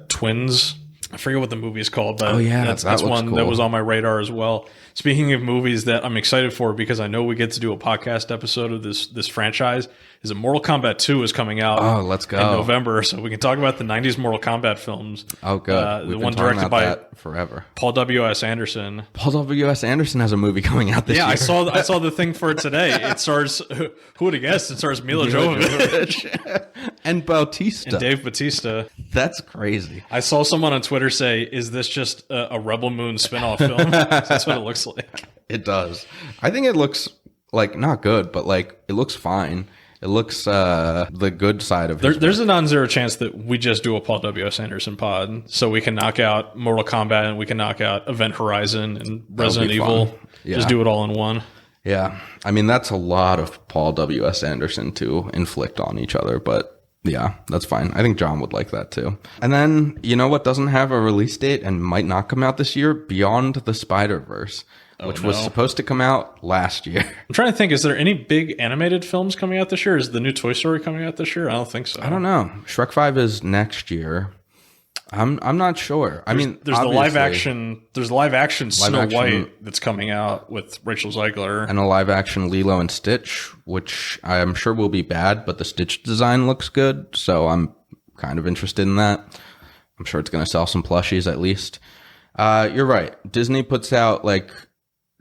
twins. I forget what the movie is called, but that's one cool. That was on my radar as well. Speaking of movies that I'm excited for, because I know we get to do a podcast episode of this franchise, is that Mortal Kombat 2 is coming out. Oh, let's go. In November, so we can talk about the 90s Mortal Kombat films. Oh, good. The one directed by forever. Paul W.S. Anderson. Paul W.S. Anderson has a movie coming out this year. I saw the thing for it today. It stars, who would have guessed? It stars Mila Jovovich. And Bautista. And Dave Bautista. That's crazy. I saw someone on Twitter say, is this just a Rebel Moon spinoff film? That's what it looks like. It does. I think it looks like not good, but like it looks fine. It looks the good side of it. There's a non-zero chance that we just do a Paul W.S. Anderson pod, so we can knock out Mortal Kombat and we can knock out Event Horizon and Resident Evil. Yeah. Just do it all in one. Yeah. I mean, that's a lot of Paul W.S. Anderson to inflict on each other, but yeah, that's fine. I think John would like that too. And then, you know what doesn't have a release date and might not come out this year? Beyond the Spider-Verse. Which was supposed to come out last year. I'm trying to think, is there any big animated films coming out this year? Is the new Toy Story coming out this year? I don't think so. I don't know. Shrek 5 is next year. I'm not sure. There's the live action Snow White that's coming out with Rachel Zegler. And a live action Lilo and Stitch, which I'm sure will be bad, but the Stitch design looks good, so I'm kind of interested in that. I'm sure it's going to sell some plushies at least. You're right. Disney puts out like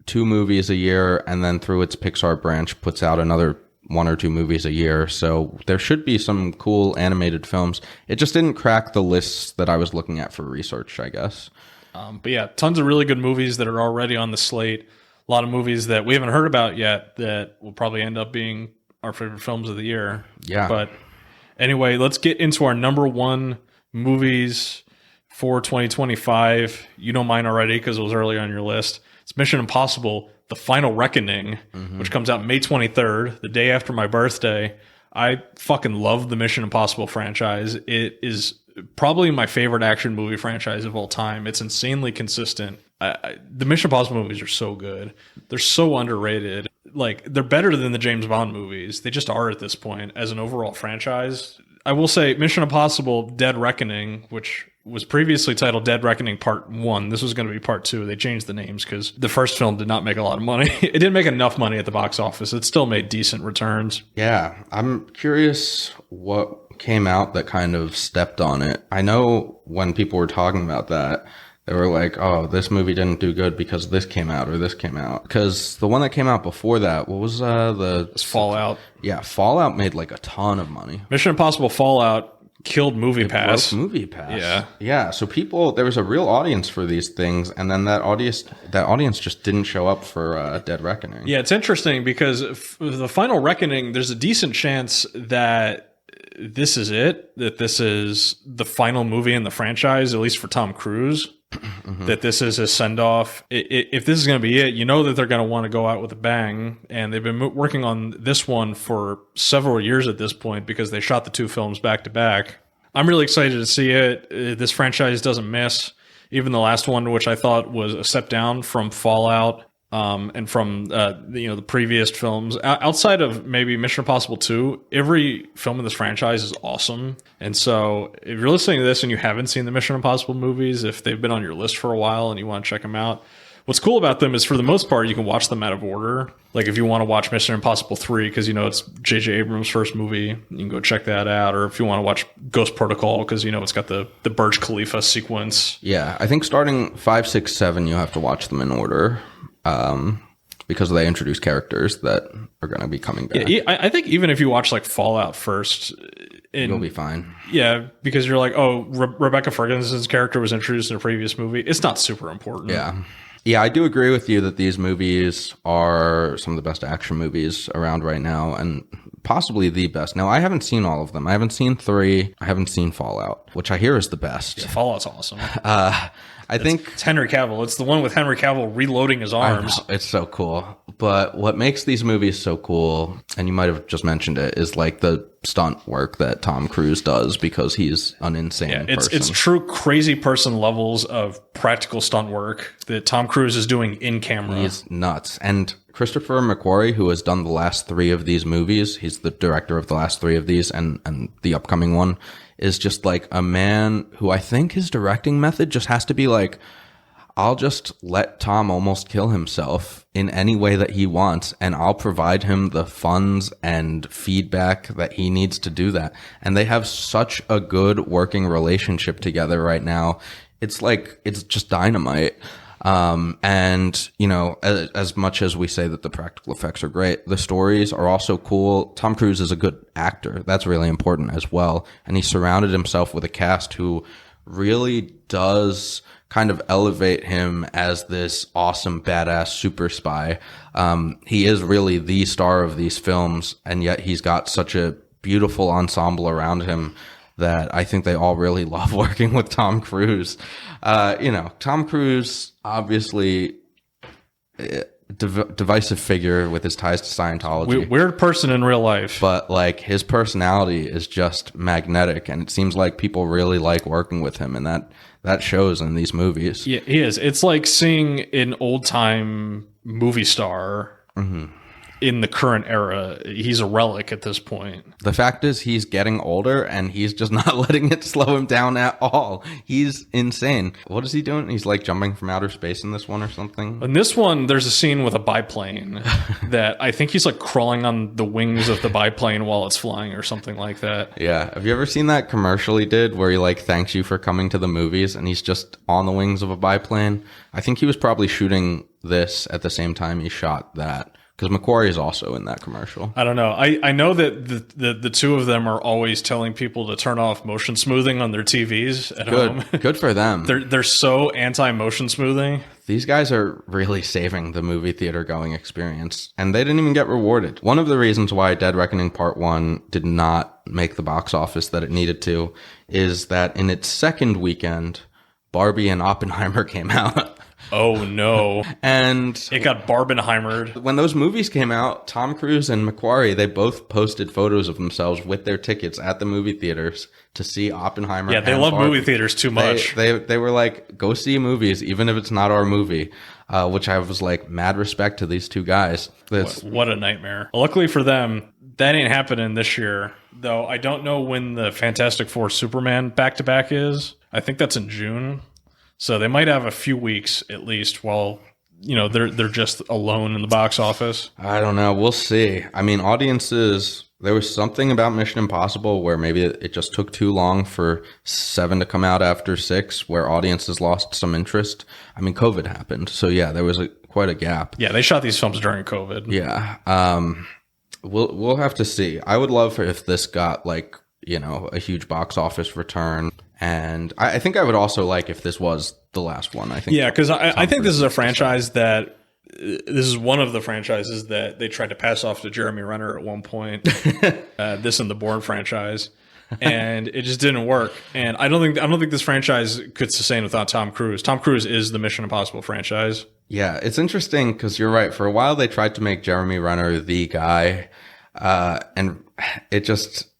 2 movies a year, and then through its Pixar branch puts out another 1 or 2 movies a year. So there should be some cool animated films. It just didn't crack the lists that I was looking at for research, I guess. But yeah, tons of really good movies that are already on the slate. A lot of movies that we haven't heard about yet that will probably end up being our favorite films of the year. Yeah. But anyway, let's get into our number 1 movies for 2025. You know mine already because it was earlier on your list. It's Mission Impossible, The Final Reckoning, which comes out May 23rd, the day after my birthday. I fucking love the Mission Impossible franchise. It is probably my favorite action movie franchise of all time. It's insanely consistent. The Mission Impossible movies are so good. They're so underrated. like they're better than the James Bond movies. They just are at this point as an overall franchise. I will say Mission Impossible Dead Reckoning, which was previously titled Dead Reckoning Part 1. This was going to be Part 2. They changed the names because the first film did not make a lot of money. It didn't make enough money at the box office. It still made decent returns. Yeah, I'm curious what came out that kind of stepped on it. I know when people were talking about that, they were like, oh, this movie didn't do good because this came out or this came out. Because the one that came out before that, what was It's Fallout. Yeah, Fallout made like a ton of money. Mission Impossible Fallout killed MoviePass. MoviePass. Yeah. So there was a real audience for these things, and then that audience just didn't show up for Dead Reckoning. Yeah, it's interesting because the Final Reckoning, there's a decent chance that this is it, that this is the final movie in the franchise, at least for Tom Cruise. Mm-hmm. That this is his send-off. If this is going to be it, you know that they're going to want to go out with a bang, and they've been working on this one for several years at this point because they shot the 2 films back to back. I'm really excited to see it. This franchise doesn't miss. Even the last one, which I thought was a step down from Fallout and from the previous films, outside of maybe Mission Impossible 2, every film in this franchise is awesome. And so if you're listening to this and you haven't seen the Mission Impossible movies, if they've been on your list for a while and you want to check them out, what's cool about them is for the most part, you can watch them out of order. Like if you want to watch Mission Impossible 3, because it's J.J. Abrams' first movie, you can go check that out. Or if you want to watch Ghost Protocol, because it's got the Burj Khalifa sequence. Yeah, I think starting 5, 6, 7, you have to watch them in order. Because they introduce characters that are going to be coming back. Yeah, I think even if you watch like Fallout first, you'll be fine. Yeah, because you're like, oh, Rebecca Ferguson's character was introduced in a previous movie. It's not super important. Yeah, I do agree with you that these movies are some of the best action movies around right now, and possibly the best. Now, I haven't seen all of them. I haven't seen 3. I haven't seen Fallout, which I hear is the best. Yeah, Fallout's awesome. I think it's Henry Cavill. It's the one with Henry Cavill reloading his arms. It's so cool. But what makes these movies so cool, and you might have just mentioned it, is like the stunt work that Tom Cruise does because he's an insane person. It's true crazy person levels of practical stunt work that Tom Cruise is doing in camera. He's nuts. And Christopher McQuarrie, who has done the last 3 of these movies, he's the director of the last 3 of these and the upcoming one, is just like a man who I think his directing method just has to be like, I'll just let Tom almost kill himself in any way that he wants, and I'll provide him the funds and feedback that he needs to do that. And they have such a good working relationship together right now. It's just dynamite. And as much as we say that the practical effects are great, the stories are also cool. Tom Cruise is a good actor. That's really important as well. And he surrounded himself with a cast who really does kind of elevate him as this awesome, badass super spy. He is really the star of these films, and yet he's got such a beautiful ensemble around him that I think they all really love working with Tom Cruise. Tom Cruise, obviously, divisive figure with his ties to Scientology. Weird person in real life. But like his personality is just magnetic, and it seems like people really like working with him, and that shows in these movies. Yeah, he is. It's like seeing an old time movie star in the current era. He's a relic at this point. The fact is he's getting older and he's just not letting it slow him down at all. He's insane. What is he doing? He's like jumping from outer space in this one or something. In this one, there's a scene with a biplane that I think he's like crawling on the wings of the biplane while it's flying or something like that. Yeah. Have you ever seen that commercial he did where he like thanks you for coming to the movies and he's just on the wings of a biplane? I think he was probably shooting this at the same time he shot that. Because McQuarrie is also in that commercial. I don't know. I know that the two of them are always telling people to turn off motion smoothing on their TVs at home. Good for them. They're so anti-motion smoothing. These guys are really saving the movie theater going experience, and they didn't even get rewarded. One of the reasons why Dead Reckoning Part 1 did not make the box office that it needed to is that in its second weekend, Barbie and Oppenheimer came out. Oh, no. And it got Barbenheimered. When those movies came out, Tom Cruise and McQuarrie, they both posted photos of themselves with their tickets at the movie theaters to see Oppenheimer. Yeah, they love Barbie. movie theaters too much. They were like, go see movies, even if it's not our movie. which I was like, mad respect to these two guys. What a nightmare. Luckily for them, that ain't happening this year, though. I don't know when the Fantastic Four Superman back-to-back is. I think that's in June. So they might have a few weeks at least while, they're just alone in the box office. I don't know. We'll see. I mean, audiences, there was something about Mission Impossible where maybe it just took too long for 7 to come out after 6, where audiences lost some interest. I mean, COVID happened. So yeah, there was quite a gap. Yeah, they shot these films during COVID. Yeah. We'll have to see. I would love if this got like, a huge box office return. And I think I would also like if this was the last one. I think. Yeah, because I think this is a franchise that this is one of the franchises that they tried to pass off to Jeremy Renner at one point. This and the Bourne franchise, and it just didn't work. And I don't think this franchise could sustain without Tom Cruise. Tom Cruise is the Mission Impossible franchise. Yeah, it's interesting because you're right. For a while, they tried to make Jeremy Renner the guy, and it just.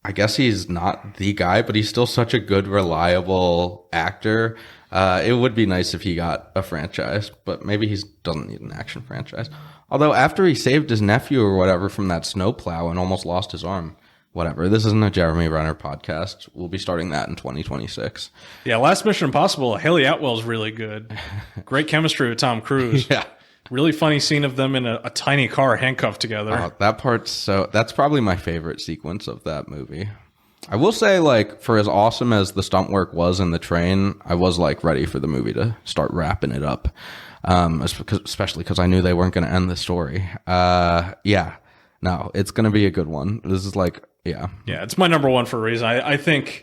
I guess he's not the guy, but he's still such a good, reliable actor. It would be nice if he got a franchise, but maybe he doesn't need an action franchise. Although after he saved his nephew or whatever from that snowplow and almost lost his arm, whatever. This isn't a Jeremy Renner podcast. We'll be starting that in 2026. Yeah, last Mission Impossible, Haley Atwell's really good. Great chemistry with Tom Cruise. Yeah. Really funny scene of them in a tiny car handcuffed together. Oh, that part's that's probably my favorite sequence of that movie. I will say, like, for as awesome as the stunt work was in the train, I was like ready for the movie to start wrapping it up. Especially because I knew they weren't going to end the story. Yeah, no, it's going to be a good one. This is like, yeah. Yeah, it's my number one for a reason. I think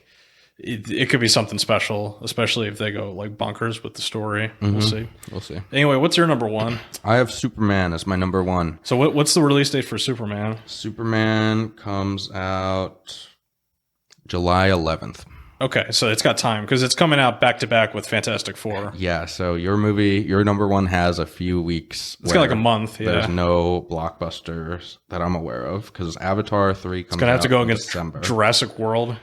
it could be something special, especially if they go like bonkers with the story. Mm-hmm. We'll see. We'll see. Anyway, what's your number one? I have Superman as my number one. So what's the release date for Superman? Superman comes out July 11th. Okay, so it's got time because it's coming out back to back with Fantastic Four. Yeah, so your number one has a few weeks. It's got like a month. Yeah, there's no blockbusters that I'm aware of because Avatar 3 comes out. It's gonna have to go against December. Jurassic World.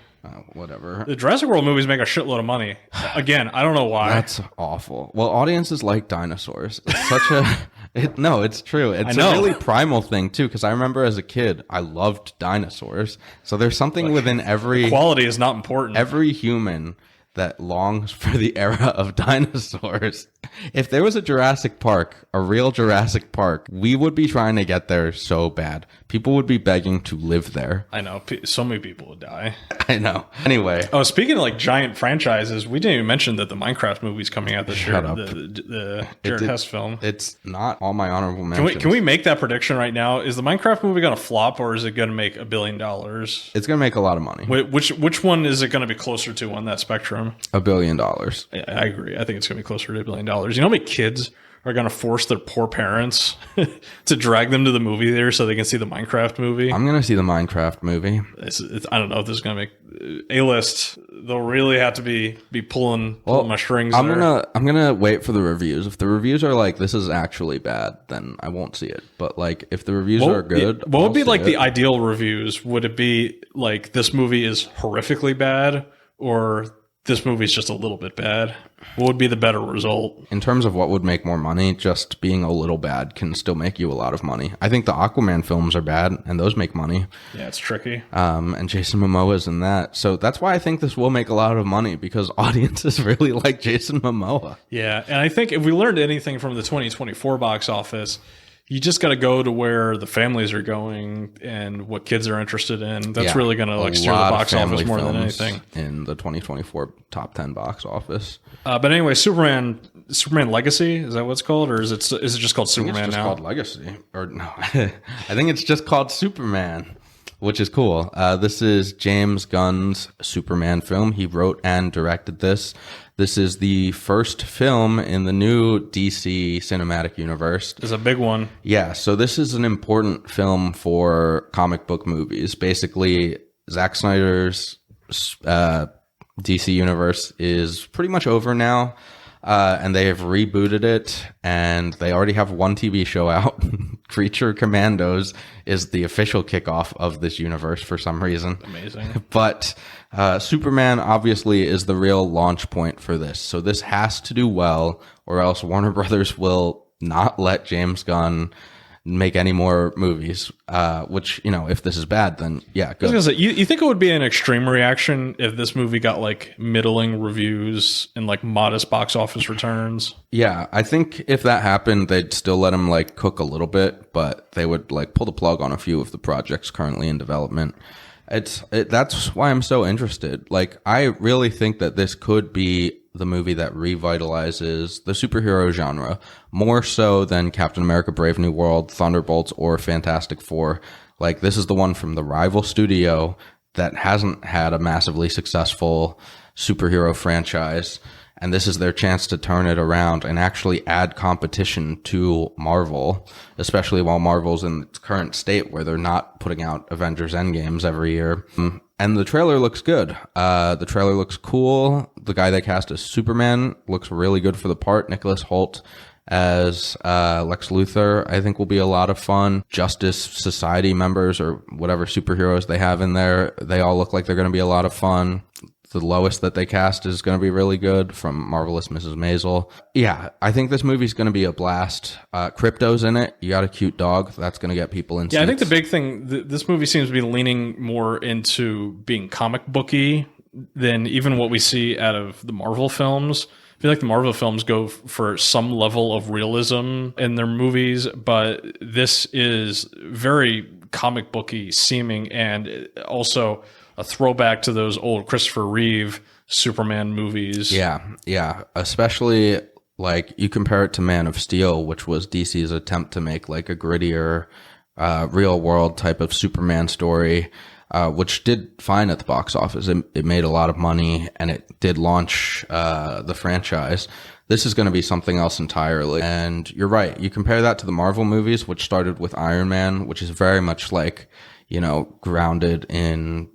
Whatever. The Jurassic World movies make a shitload of money. Again, I don't know why. That's awful. Well, audiences like dinosaurs. It's such a... No, it's true. It's a really primal thing, too, because I remember as a kid, I loved dinosaurs. So there's something within every... Quality is not important. Every human that longs for the era of dinosaurs. If there was a Jurassic Park, a real Jurassic Park, we would be trying to get there so bad. People would be begging to live there. I know. So many people would die. I know. Anyway. Oh, speaking of like giant franchises, we didn't even mention that the Minecraft movie's coming out this year. Shut up. The Jared Hess film. It's not all my honorable mentions. Can we make that prediction right now? Is the Minecraft movie going to flop or is it going to make $1 billion? It's going to make a lot of money. Which one is it going to be closer to on that spectrum? $1 billion. Yeah, I agree. I think it's going to be closer to $1 billion. You know how many kids are going to force their poor parents to drag them to the movie theater so they can see the Minecraft movie? I'm going to see the Minecraft movie. I don't know if this is going to make A-list. They'll really have to be pulling my strings. I'm gonna wait for the reviews. If the reviews are like this is actually bad, then I won't see it. But like if the reviews are good, what would be like the ideal reviews? Would it be like this movie is horrifically bad or this movie's just a little bit bad? What would be the better result? In terms of what would make more money, just being a little bad can still make you a lot of money. I think the Aquaman films are bad, and those make money. Yeah, it's tricky. And Jason Momoa's in that. So that's why I think this will make a lot of money, because audiences really like Jason Momoa. Yeah, and I think if we learned anything from the 2024 box office, you just got to go to where the families are going and what kids are interested in. That's really going to like steer the box office more than anything. In the 2024 top 10 box office. But anyway, Superman Legacy, is that what it's called, or is it just called Superman now? It's called Legacy, or no? I think it's just called Superman, which is cool. This is James Gunn's Superman film. He wrote and directed this. This is the first film in the new DC cinematic universe. It's a big one. Yeah, so this is an important film for comic book movies. Basically, Zack Snyder's DC universe is pretty much over now. And they have rebooted it, and they already have one TV show out. Creature Commandos is the official kickoff of this universe for some reason. Amazing. But Superman obviously is the real launch point for this. So this has to do well, or else Warner Brothers will not let James Gunn make any more movies, which, you know, if this is bad, then yeah, good. I was gonna say, you think it would be an extreme reaction if this movie got like middling reviews and like modest box office returns? Yeah, I think if that happened, they'd still let him like cook a little bit, but they would like pull the plug on a few of the projects currently in development. That's why I'm so interested. Like, I really think that this could be the movie that revitalizes the superhero genre more so than Captain America Brave New World, Thunderbolts, or Fantastic Four. Like, this is the one from the rival studio that hasn't had a massively successful superhero franchise, and this is their chance to turn it around and actually add competition to Marvel, especially while Marvel's in its current state where they're not putting out Avengers Endgames every year. And the trailer looks good. The trailer looks cool. The guy they cast as Superman looks really good for the part. Nicholas Hoult as Lex Luthor, I think, will be a lot of fun. Justice Society members or whatever superheroes they have in there, they all look like they're going to be a lot of fun. The Lois that they cast is going to be really good from Marvelous Mrs. Maisel. Yeah, I think this movie's going to be a blast. Crypto's in it. You got a cute dog. That's going to get people in seats. Yeah, I think the big thing, this movie seems to be leaning more into being comic booky than even what we see out of the Marvel films. I feel like the Marvel films go for some level of realism in their movies, but this is very comic booky seeming, and also a throwback to those old Christopher Reeve Superman movies. Yeah. Especially, like, you compare it to Man of Steel, which was DC's attempt to make like a grittier, real world type of Superman story, which did fine at the box office. It made a lot of money, and it did launch the franchise. This is going to be something else entirely. And you're right. You compare that to the Marvel movies, which started with Iron Man, which is very much like, you know, grounded in,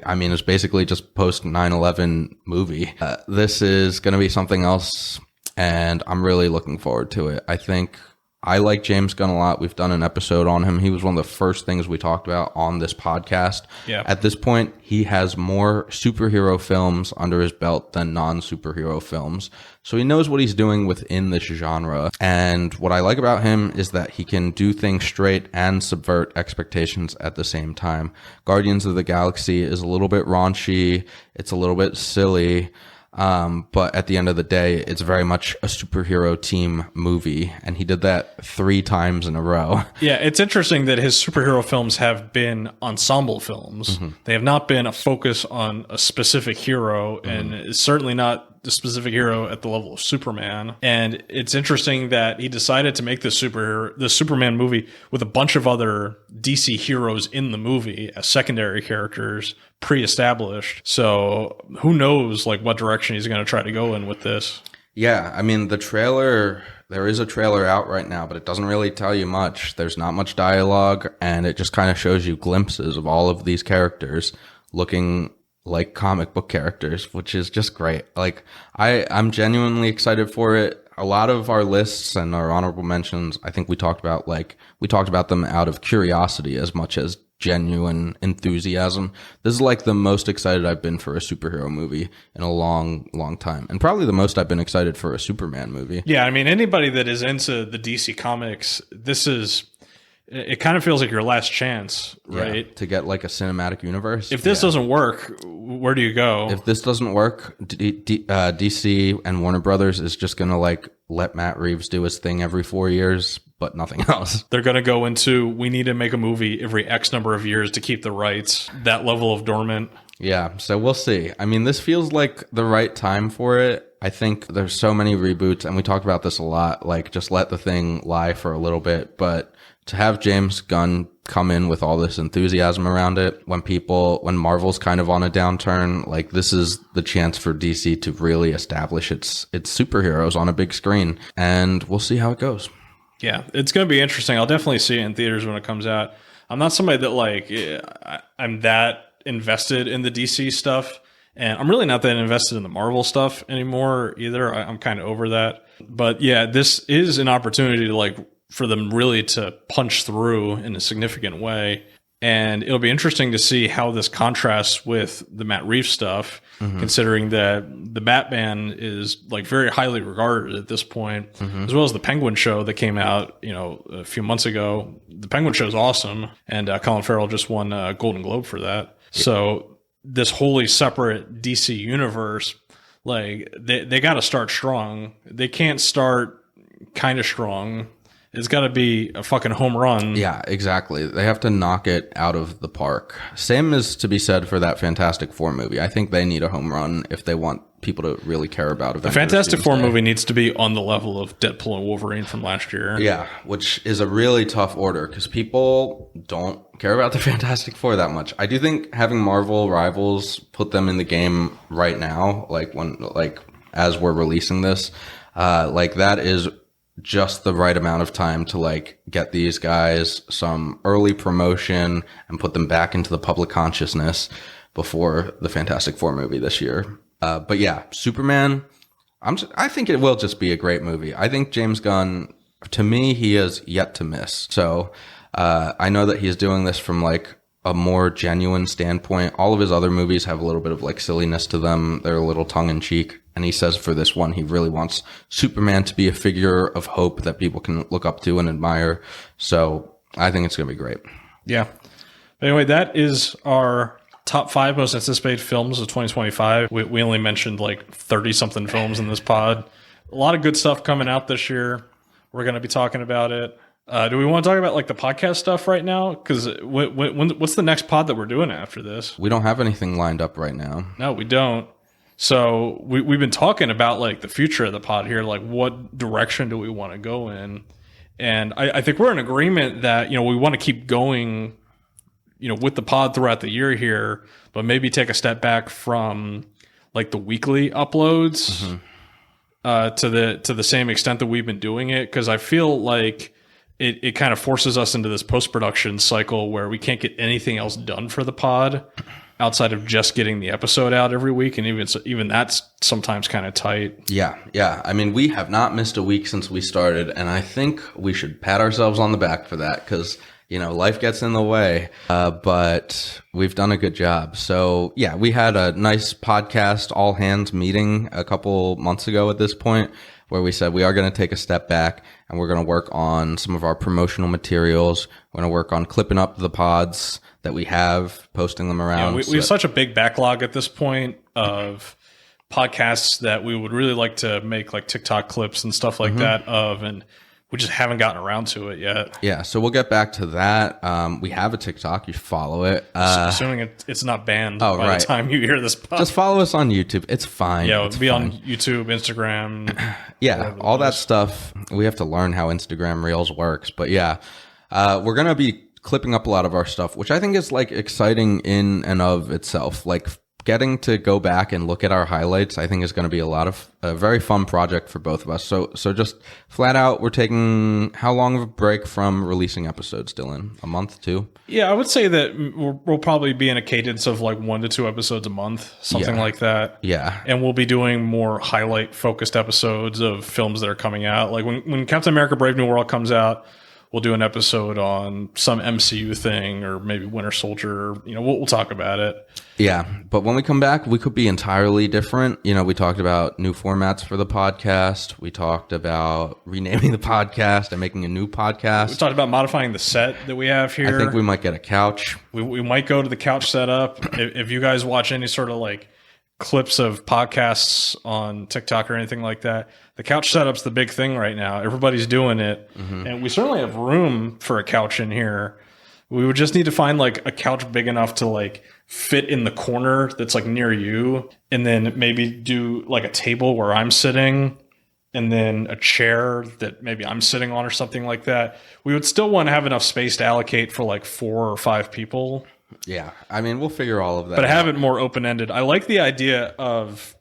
I mean, it's basically just post 9/11 movie. This is going to be something else, and I'm really looking forward to it. I think I like James Gunn a lot. We've done an episode on him. He was one of the first things we talked about on this podcast. Yeah. At this point, he has more superhero films under his belt than non-superhero films. So he knows what he's doing within this genre. And what I like about him is that he can do things straight and subvert expectations at the same time. Guardians of the Galaxy is a little bit raunchy. It's a little bit silly. But at the end of the day, it's very much a superhero team movie, and he did that 3 times in a row. Yeah, it's interesting that his superhero films have been ensemble films. Mm-hmm. They have not been a focus on a specific hero, and it's certainly not the specific hero at the level of Superman. And it's interesting that he decided to make the Superman movie with a bunch of other DC heroes in the movie as secondary characters, pre-established. So who knows like what direction he's going to try to go in with this. Yeah, I mean, the trailer, there is a trailer out right now, but it doesn't really tell you much. There's not much dialogue, and it just kind of shows you glimpses of all of these characters looking like comic book characters, which is just great. Like, I'm genuinely excited for it. A lot of our lists and our honorable mentions, I think we talked about them out of curiosity as much as genuine enthusiasm. This is like the most excited I've been for a superhero movie in a long, long time. And probably the most I've been excited for a Superman movie. Yeah, I mean, anybody that is into the DC comics, it kind of feels like your last chance, right? Yeah, to get like a cinematic universe. If this doesn't work, where do you go? If this doesn't work, DC and Warner Brothers is just going to like let Matt Reeves do his thing every 4 years, but nothing else. They're going to go into, we need to make a movie every X number of years to keep the rights, that level of dormant. Yeah, so we'll see. I mean, this feels like the right time for it. I think there's so many reboots, and we talked about this a lot, like just let the thing lie for a little bit, but to have James Gunn come in with all this enthusiasm around it, when Marvel's kind of on a downturn, like this is the chance for DC to really establish its superheroes on a big screen, and we'll see how it goes. Yeah, it's going to be interesting. I'll definitely see it in theaters when it comes out. I'm not somebody that like, I'm that invested in the DC stuff. And I'm really not that invested in the Marvel stuff anymore either. I'm kind of over that. But yeah, this is an opportunity to like for them really to punch through in a significant way. And it'll be interesting to see how this contrasts with the Matt Reeves stuff, considering that the Batman is like very highly regarded at this point, as well as the Penguin show that came out, you know, a few months ago. The Penguin show is awesome, and Colin Farrell just won a Golden Globe for that. So this wholly separate DC universe, like they got to start strong. They can't start kind of strong. It's got to be a fucking home run. Yeah, exactly. They have to knock it out of the park. Same is to be said for that Fantastic Four movie. I think they need a home run if they want people to really care about Avengers. The Fantastic Four movie needs to be on the level of Deadpool and Wolverine from last year. Yeah, which is a really tough order because people don't care about the Fantastic Four that much. I do think having Marvel rivals put them in the game right now, as we're releasing this, that is just the right amount of time to like get these guys some early promotion and put them back into the public consciousness before the Fantastic Four movie this year. But yeah, Superman, I think it will just be a great movie. I think James Gunn, to me, he has yet to miss. So I know that he's doing this from like a more genuine standpoint. All of his other movies have a little bit of like silliness to them. They're a little tongue in cheek. And he says for this one, he really wants Superman to be a figure of hope that people can look up to and admire. So I think it's going to be great. Yeah. Anyway, that is our top 5 most anticipated films of 2025. We only mentioned like 30 something films in this pod. A lot of good stuff coming out this year. We're going to be talking about it. Do we want to talk about like the podcast stuff right now? Because what's the next pod that we're doing after this? We don't have anything lined up right now. No, we don't. So we've been talking about like the future of the pod here, like what direction do we want to go in? And I think we're in agreement that, you know, we want to keep going, you know, with the pod throughout the year here, but maybe take a step back from like the weekly uploads to the same extent that we've been doing it. Cause I feel like it kind of forces us into this post-production cycle where we can't get anything else done for the pod outside of just getting the episode out every week. And even that's sometimes kind of tight. Yeah. I mean, we have not missed a week since we started, and I think we should pat ourselves on the back for that because, you know, life gets in the way, but we've done a good job. So yeah, we had a nice podcast all hands meeting a couple months ago at this point where we said we are going to take a step back and we're going to work on some of our promotional materials. We're going to work on clipping up the pods that we have, posting them around. Yeah, we have such a big backlog at this point of podcasts that we would really like to make like TikTok clips and stuff like that of, and we just haven't gotten around to it yet. Yeah, so we'll get back to that. We have a TikTok. You follow it. Assuming it's not banned by the time you hear this pod. Just follow us on YouTube. It's fine. Yeah, it'll be on YouTube, Instagram. Yeah, all that stuff. We have to learn how Instagram Reels works. But yeah, we're going to be clipping up a lot of our stuff, which I think is like exciting in and of itself. Like getting to go back and look at our highlights, I think is going to be a very fun project for both of us. So just flat out, we're taking how long of a break from releasing episodes, Dylan? A month, 2? Yeah, I would say that we'll probably be in a cadence of like 1 to 2 episodes a month, something like that. Yeah. And we'll be doing more highlight focused episodes of films that are coming out. Like when Captain America Brave New World comes out, we'll do an episode on some MCU thing or maybe Winter Soldier. You know, we'll talk about it. Yeah, but when we come back, we could be entirely different. You know, we talked about new formats for the podcast. We talked about renaming the podcast and making a new podcast. We talked about modifying the set that we have here. I think we might get a couch. We might go to the couch setup. If you guys watch any sort of like clips of podcasts on TikTok or anything like that, the couch setup's the big thing right now. Everybody's doing it. And we certainly have room for a couch in here. We would just need to find like a couch big enough to like fit in the corner that's like near you, and then maybe do like a table where I'm sitting and then a chair that maybe I'm sitting on or something like that. We would still want to have enough space to allocate for like 4 or 5 people. Yeah. I mean, we'll figure all of that out. Have it more open-ended. I like the idea of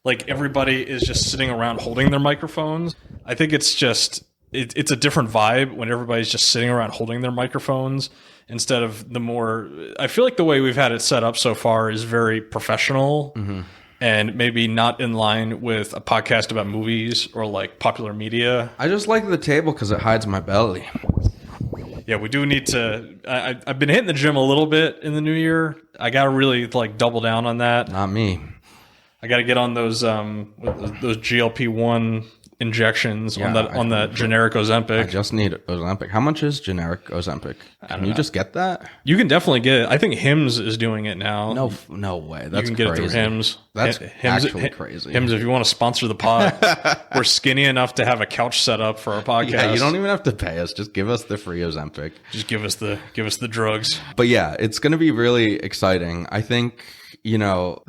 like everybody is just sitting around holding their microphones. I think it's just it's a different vibe when everybody's just sitting around holding their microphones instead of the more. I feel like the way we've had it set up so far is very professional and maybe not in line with a podcast about movies or like popular media. I just like the table because it hides my belly. Yeah, we do need to. I've been hitting the gym a little bit in the new year. I got to really like double down on that. Not me. I got to get on those GLP-1 injections on that generic Ozempic. I just need Ozempic. How much is generic Ozempic? Can you just get that? You can definitely get it. I think Hims is doing it now. No way. That's you can crazy. get it through Hims. That's Hims, actually crazy. Hims, if you want to sponsor the pod, we're skinny enough to have a couch set up for our podcast. Yeah, you don't even have to pay us. Just give us the free Ozempic. Just give us the drugs. But yeah, it's going to be really exciting. I think, you know,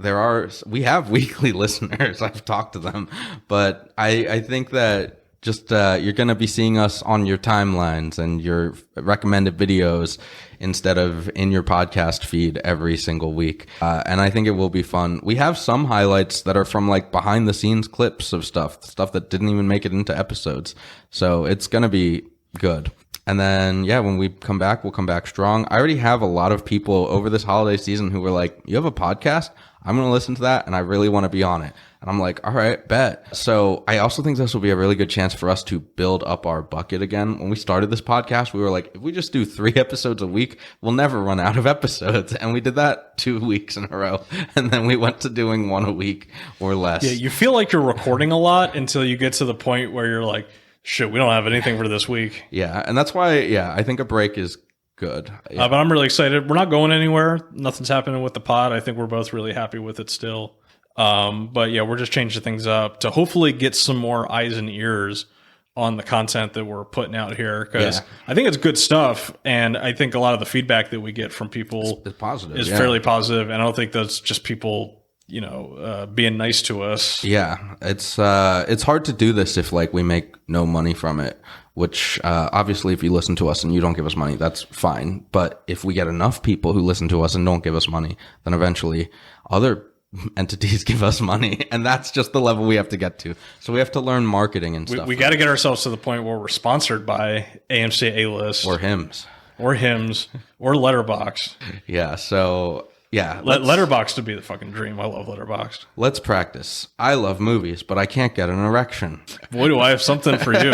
we have weekly listeners. I've talked to them, but I think that just you're going to be seeing us on your timelines and your recommended videos instead of in your podcast feed every single week. And I think it will be fun. We have some highlights that are from like behind the scenes clips of stuff that didn't even make it into episodes. So it's going to be good. And then, yeah, when we come back, we'll come back strong. I already have a lot of people over this holiday season who were like, you have a podcast? I'm going to listen to that, and I really want to be on it. And I'm like, all right, bet. So I also think this will be a really good chance for us to build up our bucket again. When we started this podcast, we were like, if we just do 3 episodes a week, we'll never run out of episodes. And we did that 2 weeks in a row. And then we went to doing 1 a week or less. Yeah, you feel like you're recording a lot until you get to the point where you're like, shit, we don't have anything for this week. Yeah, and that's why, I think a break is good. Yeah. But I'm really excited. We're not going anywhere. Nothing's happening with the pod. I think we're both really happy with it still. But yeah, we're just changing things up to hopefully get some more eyes and ears on the content that we're putting out here. Because I think it's good stuff. And I think a lot of the feedback that we get from people it's positive, is fairly positive. And I don't think that's just people, being nice to us. Yeah, it's hard to do this if like we make no money from it, which obviously if you listen to us and you don't give us money, that's fine. But if we get enough people who listen to us and don't give us money, then eventually other entities give us money, and that's just the level we have to get to. So we have to learn marketing and stuff. We got to get ourselves to the point where we're sponsored by AMC A-List or Hims or Letterboxd. Yeah, so yeah, Letterboxd would be the fucking dream. I love Letterboxd. Let's practice. I love movies, but I can't get an erection. Boy, do I have something for you.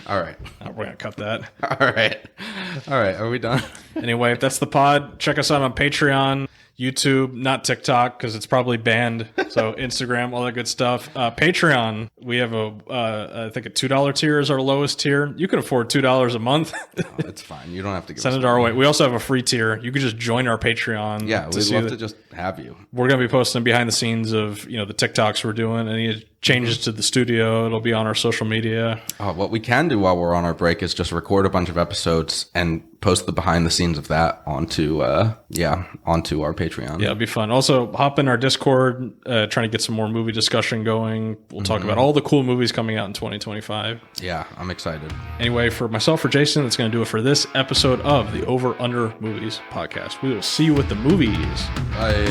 All right. We're going to cut that. All right. Are we done? Anyway, if that's the pod, check us out on Patreon, YouTube, not TikTok because it's probably banned. So Instagram, all that good stuff. Patreon, we have I think a $2 tier is our lowest tier. You can afford $2 a month. It's fine. You don't have to give Send it our way. We also have a free tier. You could just join our Patreon. Yeah, we'd love to just have you. We're going to be posting behind the scenes of the TikToks we're doing. Any changes to the studio, it'll be on our social media. What we can do while we're on our break is just record a bunch of episodes and post the behind the scenes of that onto our Patreon. Yeah, it'll be fun. Also, hop in our Discord, trying to get some more movie discussion going. We'll talk about all the cool movies coming out in 2025. Yeah, I'm excited. Anyway, for myself, for Jason, that's going to do it for this episode of the Over Under Movies podcast. We will see you with the movies. Bye.